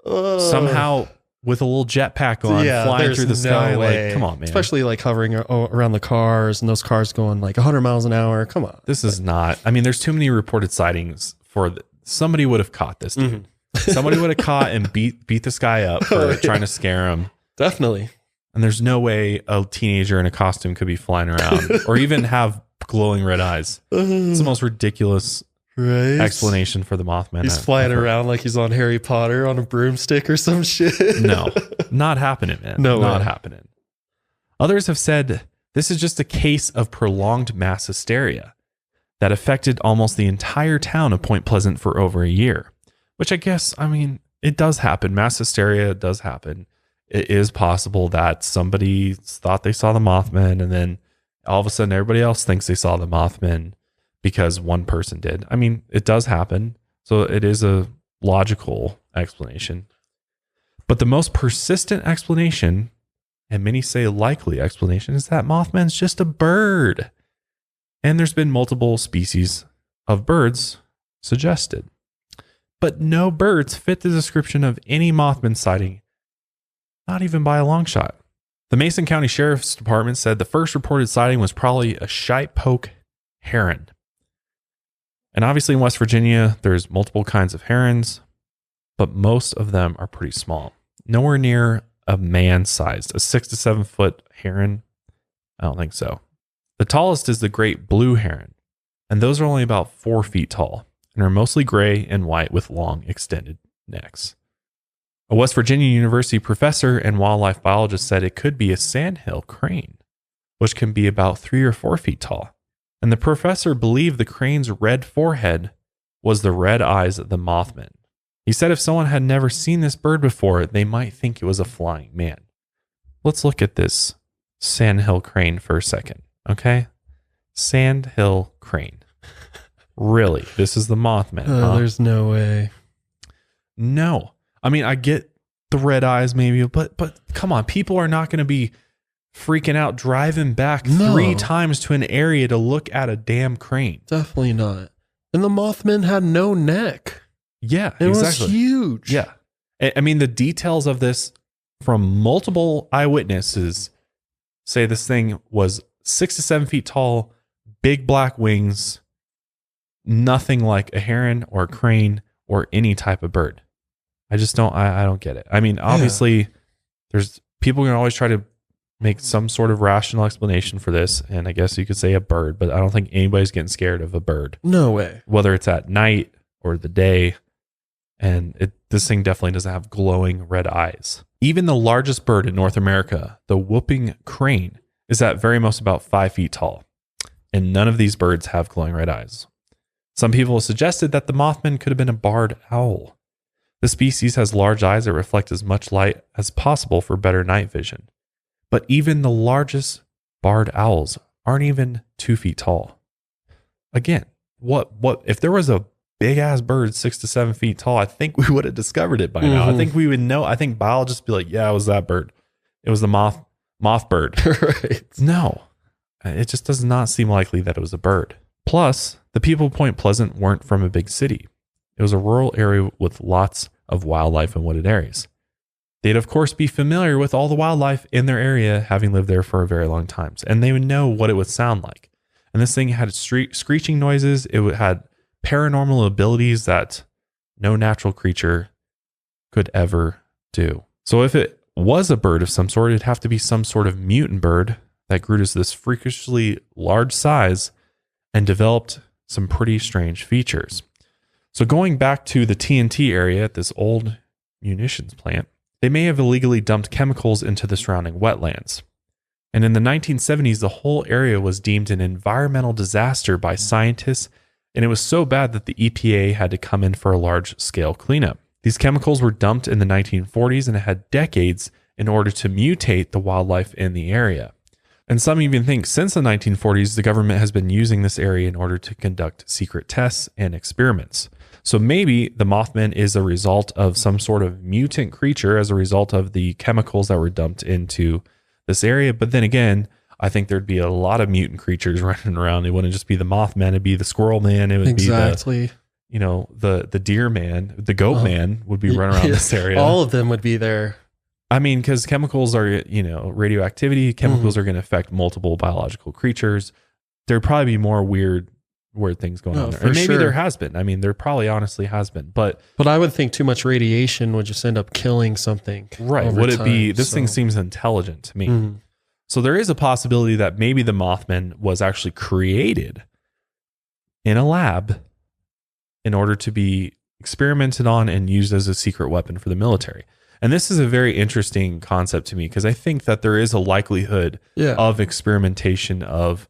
somehow with a little jetpack on, flying through the sky. Like, come on, man. Especially like hovering around the cars and those cars going like 100 miles an hour. Come on. This is not, I mean, there's too many reported sightings for somebody would have caught this dude. Mm-hmm. Somebody would have caught and beat this guy up for trying to scare him. Definitely. And there's no way a teenager in a costume could be flying around or even have glowing red eyes. It's the most ridiculous explanation for the Mothman. He's flying around like he's on Harry Potter on a broomstick or some shit. No, not happening, man. No, not happening. Others have said this is just a case of prolonged mass hysteria that affected almost the entire town of Point Pleasant for over a year, which I guess, I mean, it does happen. Mass hysteria does happen. It is possible that somebody thought they saw the Mothman and then all of a sudden everybody else thinks they saw the Mothman because one person did. I mean, it does happen. So it is a logical explanation. But the most persistent explanation, and many say likely explanation, is that Mothman's just a bird. And there's been multiple species of birds suggested. But no birds fit the description of any Mothman sighting, not even by a long shot. The Mason County Sheriff's Department said the first reported sighting was probably a shite-poke heron. And obviously in West Virginia, there's multiple kinds of herons, but most of them are pretty small. Nowhere near a man-sized, a 6 to 7 foot heron. I don't think so. The tallest is the great blue heron, and those are only about 4 feet tall and are mostly gray and white with long extended necks. A West Virginia University professor and wildlife biologist said it could be a sandhill crane, which can be about 3 or 4 feet tall. And the professor believed the crane's red forehead was the red eyes of the Mothman. He said if someone had never seen this bird before, they might think it was a flying man. Let's look at this sandhill crane for a second, okay? Sandhill crane. Really? This is the Mothman, huh? There's no way. No. I mean, I get the red eyes maybe, but come on, people are not going to be freaking out driving back 3 times to an area to look at a damn crane. Definitely not. And the Mothman had no neck. Yeah, it was huge. Yeah. I mean, the details of this from multiple eyewitnesses say this thing was 6 to 7 feet tall, big black wings, nothing like a heron or a crane or any type of bird. I just don't, I don't get it. I mean, obviously there's people can always try to make some sort of rational explanation for this. And I guess you could say a bird, but I don't think anybody's getting scared of a bird. No way. Whether it's at night or the day. And this thing definitely doesn't have glowing red eyes. Even the largest bird in North America, the whooping crane, is at very most about 5 feet tall. And none of these birds have glowing red eyes. Some people have suggested that the Mothman could have been a barred owl. The species has large eyes that reflect as much light as possible for better night vision. But even the largest barred owls aren't even 2 feet tall. Again, what if there was a big ass bird 6 to 7 feet tall? I think we would have discovered it by now. I think we would know. I think biologists would be like, yeah, it was that bird. It was the moth bird. Right. No, it just does not seem likely that it was a bird. Plus, the people of Point Pleasant weren't from a big city. It was a rural area with lots of wildlife and wooded areas. They'd, of course, be familiar with all the wildlife in their area, having lived there for a very long time. And they would know what it would sound like. And this thing had screeching noises. It had paranormal abilities that no natural creature could ever do. So if it was a bird of some sort, it'd have to be some sort of mutant bird that grew to this freakishly large size and developed some pretty strange features. So going back to the TNT area at this old munitions plant, they may have illegally dumped chemicals into the surrounding wetlands. And in the 1970s, the whole area was deemed an environmental disaster by scientists, and it was so bad that the EPA had to come in for a large-scale cleanup. These chemicals were dumped in the 1940s, and it had decades in order to mutate the wildlife in the area. And some even think since the 1940s, the government has been using this area in order to conduct secret tests and experiments. So maybe the Mothman is a result of some sort of mutant creature as a result of the chemicals that were dumped into this area. But then again, I think there'd be a lot of mutant creatures running around. It wouldn't just be the Mothman. It'd be the squirrel man. It would be the deer man, the goat man would be running around this area. All of them would be there. I mean, because chemicals are, radioactivity, chemicals are going to affect multiple biological creatures. There'd probably be more weird things going on there. And maybe there has been. I mean, there probably honestly has been. But I would think too much radiation would just end up killing something. Right. Would it be? This thing seems intelligent to me. Mm-hmm. So there is a possibility that maybe the Mothman was actually created in a lab in order to be experimented on and used as a secret weapon for the military. And this is a very interesting concept to me because I think that there is a likelihood of experimentation of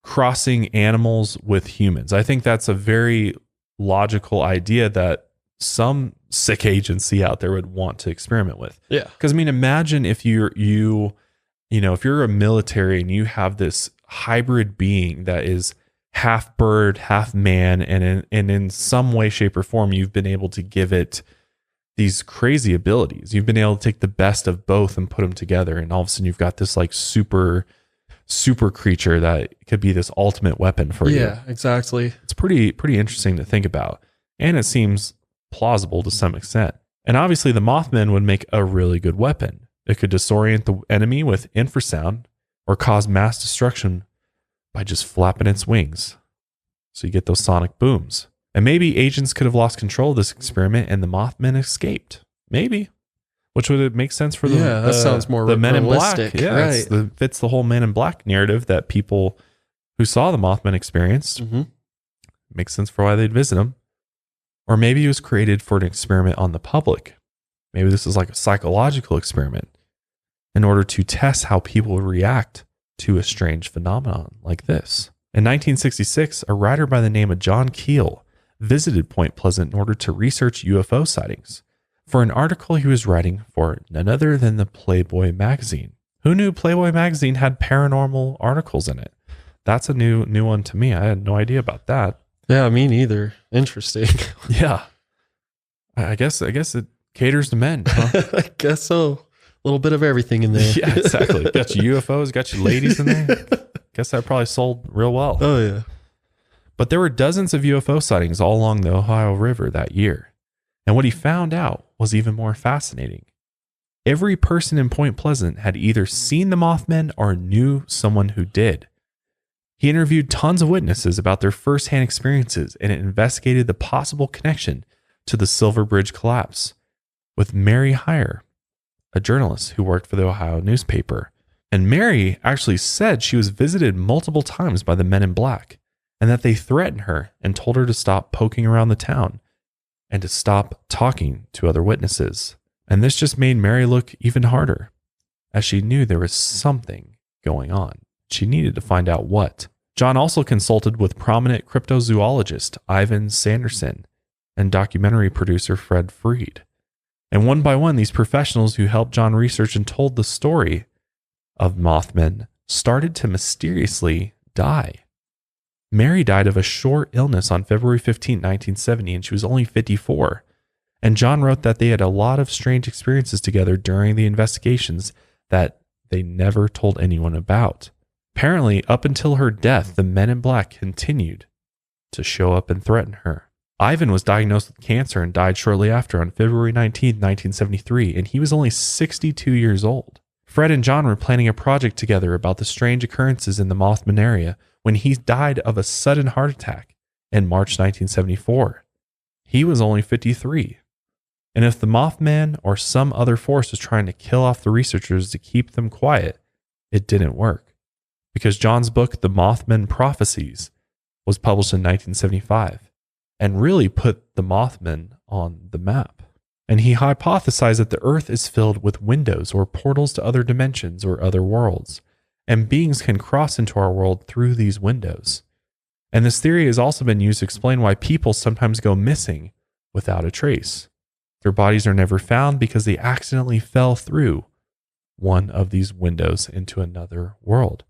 crossing animals with humans. I think that's a very logical idea that some sick agency out there would want to experiment with. Yeah. Because I mean, imagine if if you're a military and you have this hybrid being that is half bird, half man, and in some way, shape, or form, you've been able to give it these crazy abilities. You've been able to take the best of both and put them together, and all of a sudden you've got this like super creature that could be this ultimate weapon for you. Yeah, exactly. It's pretty interesting to think about, and it seems plausible to some extent. And obviously the Mothman would make a really good weapon. It could disorient the enemy with infrasound or cause mass destruction by just flapping its wings. So you get those sonic booms. And maybe agents could have lost control of this experiment and the Mothman escaped. Maybe. Which would make sense for that sounds more the Men in Black. Yeah, right. Fits the whole Men in Black narrative that people who saw the Mothman experienced. Mm-hmm. Makes sense for why they'd visit him. Or maybe it was created for an experiment on the public. Maybe this is like a psychological experiment in order to test how people react to a strange phenomenon like this. In 1966, a writer by the name of John Keel visited Point Pleasant in order to research UFO sightings for an article he was writing for none other than the Playboy magazine. Who knew Playboy magazine had paranormal articles in it? That's a new one to me. I had no idea about that. Yeah, me neither. Interesting. Yeah. I guess it caters to men, huh? I guess so. A little bit of everything in there. Yeah, exactly. Got your UFOs, got your ladies in there. Guess that probably sold real well. Oh, yeah. But there were dozens of UFO sightings all along the Ohio River that year. And what he found out was even more fascinating. Every person in Point Pleasant had either seen the Mothman or knew someone who did. He interviewed tons of witnesses about their firsthand experiences and investigated the possible connection to the Silver Bridge collapse with Mary Heyer, a journalist who worked for the Ohio newspaper. And Mary actually said she was visited multiple times by the men in black, and that they threatened her and told her to stop poking around the town and to stop talking to other witnesses. And this just made Mary look even harder, as she knew there was something going on. She needed to find out what. John also consulted with prominent cryptozoologist Ivan Sanderson and documentary producer Fred Freed. And one by one, these professionals who helped John research and told the story of Mothmen started to mysteriously die. Mary died of a short illness on February 15, 1970, and she was only 54. And John wrote that they had a lot of strange experiences together during the investigations that they never told anyone about. Apparently, up until her death, the men in black continued to show up and threaten her. Ivan was diagnosed with cancer and died shortly after on February 19, 1973, and he was only 62 years old. Fred and John were planning a project together about the strange occurrences in the Mothman area when he died of a sudden heart attack in March 1974. He was only 53. And if the Mothman or some other force was trying to kill off the researchers to keep them quiet, it didn't work. Because John's book, The Mothman Prophecies, was published in 1975 and really put the Mothman on the map. And he hypothesized that the earth is filled with windows or portals to other dimensions or other worlds, and beings can cross into our world through these windows. And this theory has also been used to explain why people sometimes go missing without a trace. Their bodies are never found because they accidentally fell through one of these windows into another world.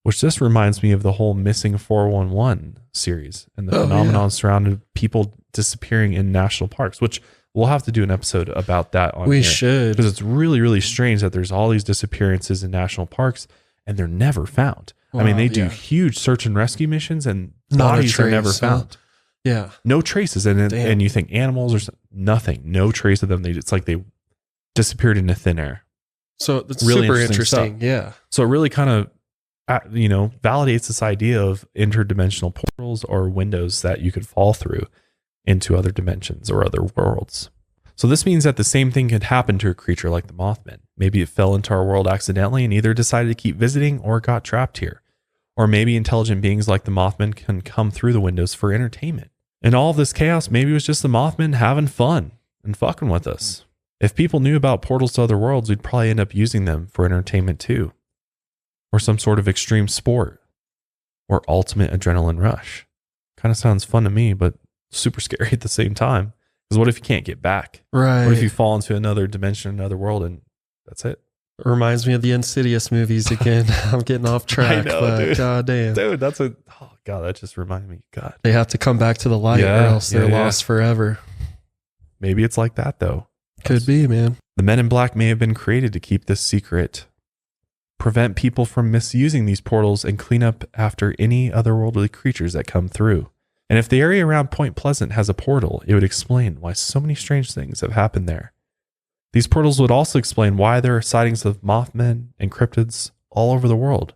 Which just reminds me of the whole Missing 411 series and the phenomenon surrounding people disappearing in national parks, which we'll have to do an episode about that on We here. should. Because it's really, really strange that there's all these disappearances in national parks and they're never found. Wow, I mean, they do huge search and rescue missions and Not a bodies are never trace, found. Yeah. No traces. And you think animals or nothing, no trace of them. It's like they disappeared into thin air. So that's Really super interesting interesting. Yeah. So it really kind of, validates this idea of interdimensional portals or windows that you could fall through into other dimensions or other worlds. So this means that the same thing could happen to a creature like the Mothman. Maybe it fell into our world accidentally and either decided to keep visiting or got trapped here. Or maybe intelligent beings like the Mothman can come through the windows for entertainment. In all of this chaos, maybe it was just the Mothman having fun and fucking with us. If people knew about portals to other worlds, we'd probably end up using them for entertainment too. Or some sort of extreme sport. Or ultimate adrenaline rush. Kind of sounds fun to me, but super scary at the same time. Because what if you can't get back? Right. What if you fall into another dimension, another world, and that's it? It reminds me of the Insidious movies again. I'm getting off track. I know, but dude. God damn. Dude, God, that just reminded me. God. They have to come back to the light or else they're lost forever. Maybe it's like that, though. Could be, man. The Men in Black may have been created to keep this secret, prevent people from misusing these portals, and clean up after any otherworldly creatures that come through. And if the area around Point Pleasant has a portal, it would explain why so many strange things have happened there. These portals would also explain why there are sightings of Mothmen and cryptids all over the world,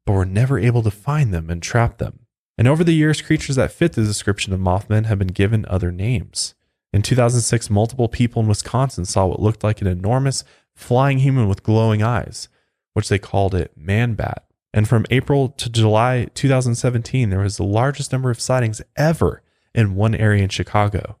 but we're never able to find them and trap them. And over the years, creatures that fit the description of Mothmen have been given other names. In 2006, multiple people in Wisconsin saw what looked like an enormous flying human with glowing eyes, which they called it Man-Bat. And from April to July 2017, there was the largest number of sightings ever in one area in Chicago.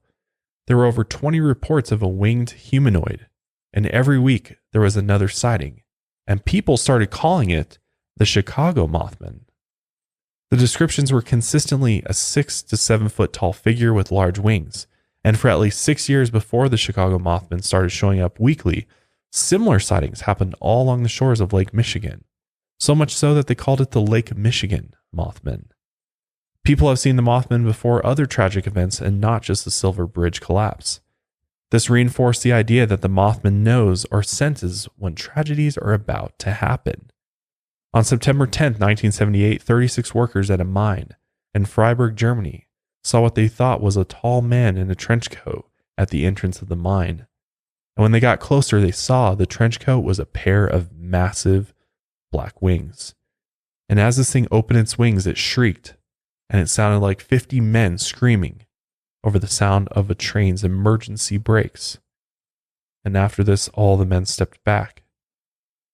There were over 20 reports of a winged humanoid, and every week there was another sighting, and people started calling it the Chicago Mothman. The descriptions were consistently a 6 to 7 foot tall figure with large wings, and for at least 6 years before the Chicago Mothman started showing up weekly, similar sightings happened all along the shores of Lake Michigan. So much so that they called it the Lake Michigan Mothman. People have seen the Mothman before other tragic events and not just the Silver Bridge collapse. This reinforced the idea that the Mothman knows or senses when tragedies are about to happen. On September 10, 1978, 36 workers at a mine in Freiburg, Germany, saw what they thought was a tall man in a trench coat at the entrance of the mine. And when they got closer, they saw the trench coat was a pair of massive black wings. And as this thing opened its wings, it shrieked, and it sounded like 50 men screaming over the sound of a train's emergency brakes. And after this, all the men stepped back.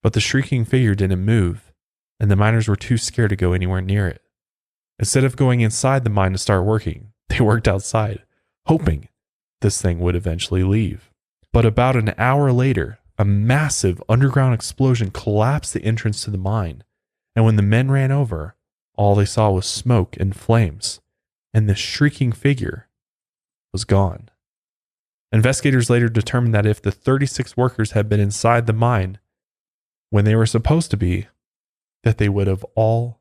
But the shrieking figure didn't move, and the miners were too scared to go anywhere near it. Instead of going inside the mine to start working, they worked outside, hoping this thing would eventually leave. But about an hour later, a massive underground explosion collapsed the entrance to the mine, and when the men ran over, all they saw was smoke and flames, and the shrieking figure was gone. Investigators later determined that if the 36 workers had been inside the mine when they were supposed to be, that they would have all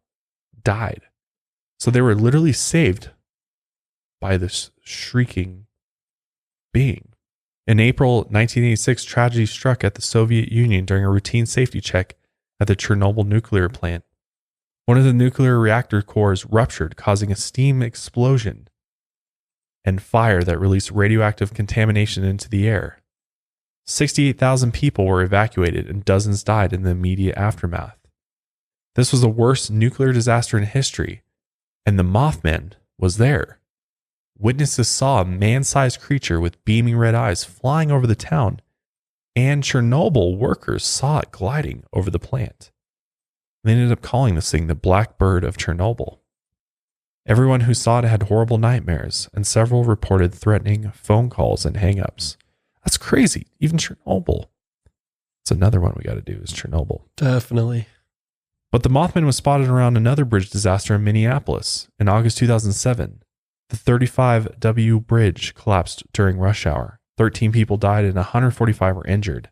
died. So they were literally saved by this shrieking being. In April 1986, tragedy struck at the Soviet Union during a routine safety check at the Chernobyl nuclear plant. One of the nuclear reactor cores ruptured, causing a steam explosion and fire that released radioactive contamination into the air. 68,000 people were evacuated and dozens died in the immediate aftermath. This was the worst nuclear disaster in history, and the Mothman was there. Witnesses saw a man-sized creature with beaming red eyes flying over the town, and Chernobyl workers saw it gliding over the plant. They ended up calling this thing the Black Bird of Chernobyl. Everyone who saw it had horrible nightmares, and several reported threatening phone calls and hang-ups. That's crazy. Even Chernobyl. That's another one we got to do is Chernobyl. Definitely. But the Mothman was spotted around another bridge disaster in Minneapolis in August 2007. The 35W bridge collapsed during rush hour. 13 people died and 145 were injured.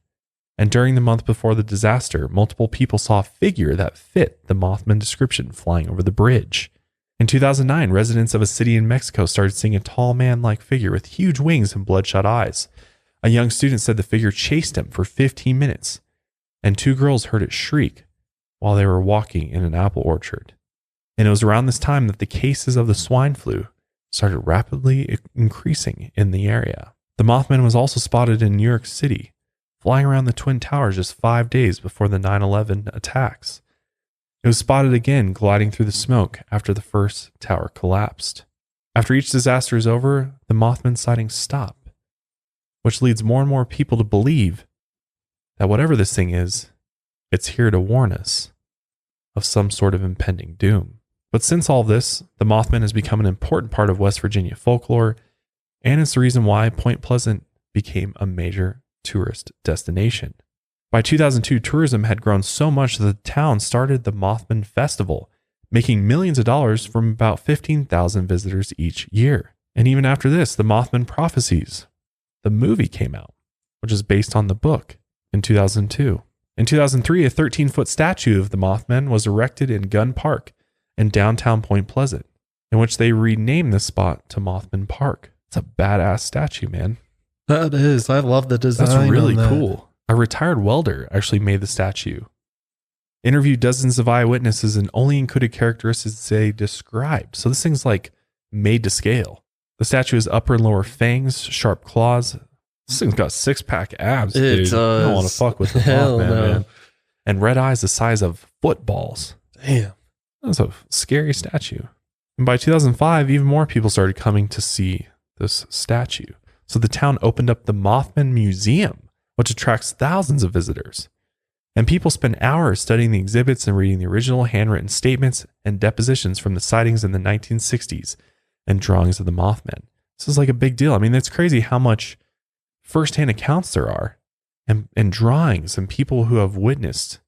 And during the month before the disaster, multiple people saw a figure that fit the Mothman description flying over the bridge. In 2009, residents of a city in Mexico started seeing a tall man-like figure with huge wings and bloodshot eyes. A young student said the figure chased him for 15 minutes, and 2 girls heard it shriek while they were walking in an apple orchard. And it was around this time that the cases of the swine flu started rapidly increasing in the area. The Mothman was also spotted in New York City, flying around the Twin Towers just 5 days before the 9/11 attacks. It was spotted again gliding through the smoke after the first tower collapsed. After each disaster is over, the Mothman sightings stop, which leads more and more people to believe that whatever this thing is, it's here to warn us of some sort of impending doom. But since all this, the Mothman has become an important part of West Virginia folklore, and it's the reason why Point Pleasant became a major tourist destination. By 2002, tourism had grown so much that the town started the Mothman Festival, making millions of dollars from about 15,000 visitors each year. And even after this, the Mothman Prophecies, the movie, came out, which is based on the book, in 2002. In 2003, a 13-foot statue of the Mothman was erected in Gunn Park in downtown Point Pleasant, in which they renamed the spot to Mothman Park. It's a badass statue, man. That is. I love the design. That's really cool. A retired welder actually made the statue. Interviewed dozens of eyewitnesses and only included characteristics they described. So this thing's like made to scale. The statue has upper and lower fangs, sharp claws. This thing's got 6-pack abs, dude. It does. You don't want to fuck with the Mothman, man. And red eyes the size of footballs. Damn. That's a scary statue. And by 2005, even more people started coming to see this statue. So the town opened up the Mothman Museum, which attracts thousands of visitors. And people spend hours studying the exhibits and reading the original handwritten statements and depositions from the sightings in the 1960s and drawings of the Mothman. This is like a big deal. I mean, it's crazy how much firsthand accounts there are and drawings and people who have witnessed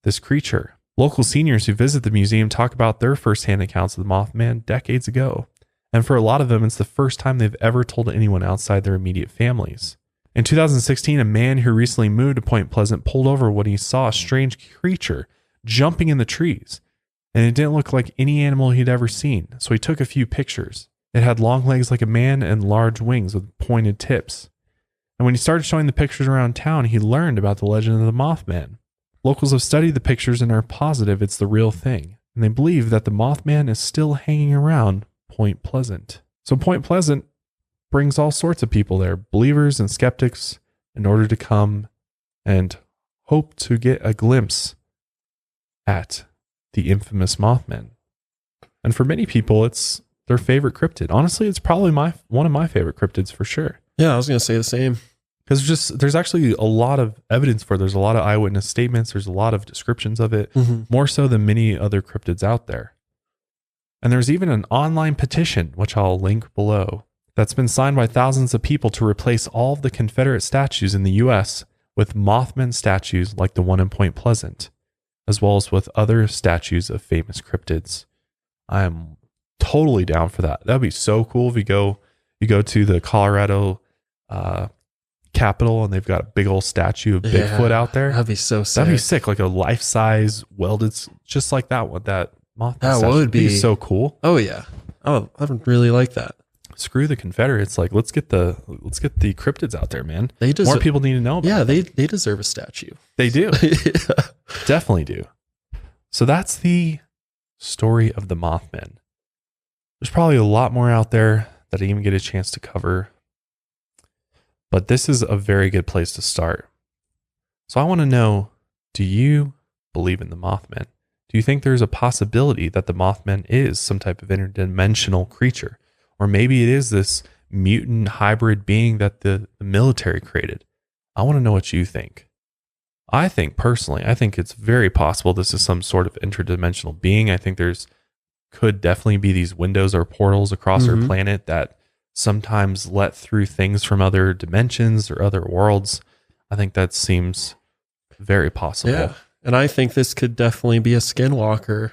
this creature. Local seniors who visit the museum talk about their firsthand accounts of the Mothman decades ago. And for a lot of them, it's the first time they've ever told anyone outside their immediate families. In 2016, a man who recently moved to Point Pleasant pulled over when he saw a strange creature jumping in the trees. And it didn't look like any animal he'd ever seen, so he took a few pictures. It had long legs like a man and large wings with pointed tips. And when he started showing the pictures around town, he learned about the legend of the Mothman. Locals have studied the pictures and are positive it's the real thing, and they believe that the Mothman is still hanging around Point Pleasant. So Point Pleasant brings all sorts of people there, believers and skeptics, in order to come and hope to get a glimpse at the infamous Mothman. And for many people, it's their favorite cryptid. Honestly, it's probably one of my favorite cryptids for sure. Yeah, I was going to say the same. Because there's actually a lot of evidence for it. There's a lot of eyewitness statements. There's a lot of descriptions of it, more so than many other cryptids out there. And there's even an online petition, which I'll link below, that's been signed by thousands of people to replace all of the Confederate statues in the U.S. with Mothman statues like the one in Point Pleasant, as well as with other statues of famous cryptids. I am totally down for that. That'd be so cool if you go to the Colorado Capitol and they've got a big old statue of Bigfoot out there. That'd be so sick. That'd be sick, like a life-size welded, just like that one. That Mothman that statue would be so cool. Oh yeah. Oh, I would really like that. Screw the Confederates. Like, let's get the cryptids out there, man. More more people need to know about. Yeah, they deserve a statue. They do. Yeah. Definitely do. So that's the story of the Mothmen. There's probably a lot more out there that I didn't even get a chance to cover, but this is a very good place to start. So I want to know, do you believe in the Mothman? Do you think there's a possibility that the Mothman is some type of interdimensional creature? Or maybe it is this mutant hybrid being that the military created? I want to know what you think. I think it's very possible this is some sort of interdimensional being. I think could definitely be these windows or portals across our planet that sometimes let through things from other dimensions or other worlds. I think that seems very possible. Yeah. And I think this could definitely be a skinwalker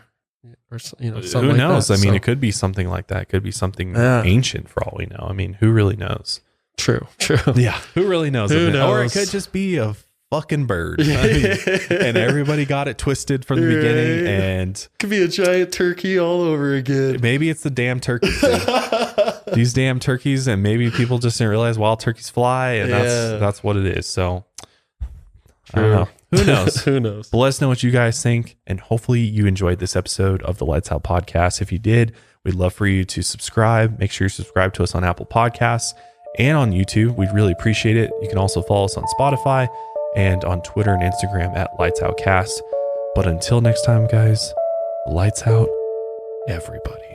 or something. Who knows? Like that. I mean, it could be something like that. It could be something ancient for all we know. I mean, who really knows? True. Yeah. Who really knows? Who knows? Or it could just be a fucking bird. I mean, and everybody got it twisted from the beginning, and could be a giant turkey all over again. Maybe it's the damn turkeys. These damn turkeys, and maybe people just didn't realize wild turkeys fly, and that's what it is. So I don't know. Who knows? Who knows? But let us know what you guys think, and hopefully you enjoyed this episode of the Lights Out Podcast. If you did, we'd love for you to subscribe. Make sure you subscribe to us on Apple Podcasts and on YouTube. We'd really appreciate it. You can also follow us on Spotify and on Twitter and Instagram at Lights Out Cast. But until next time, guys, lights out, everybody.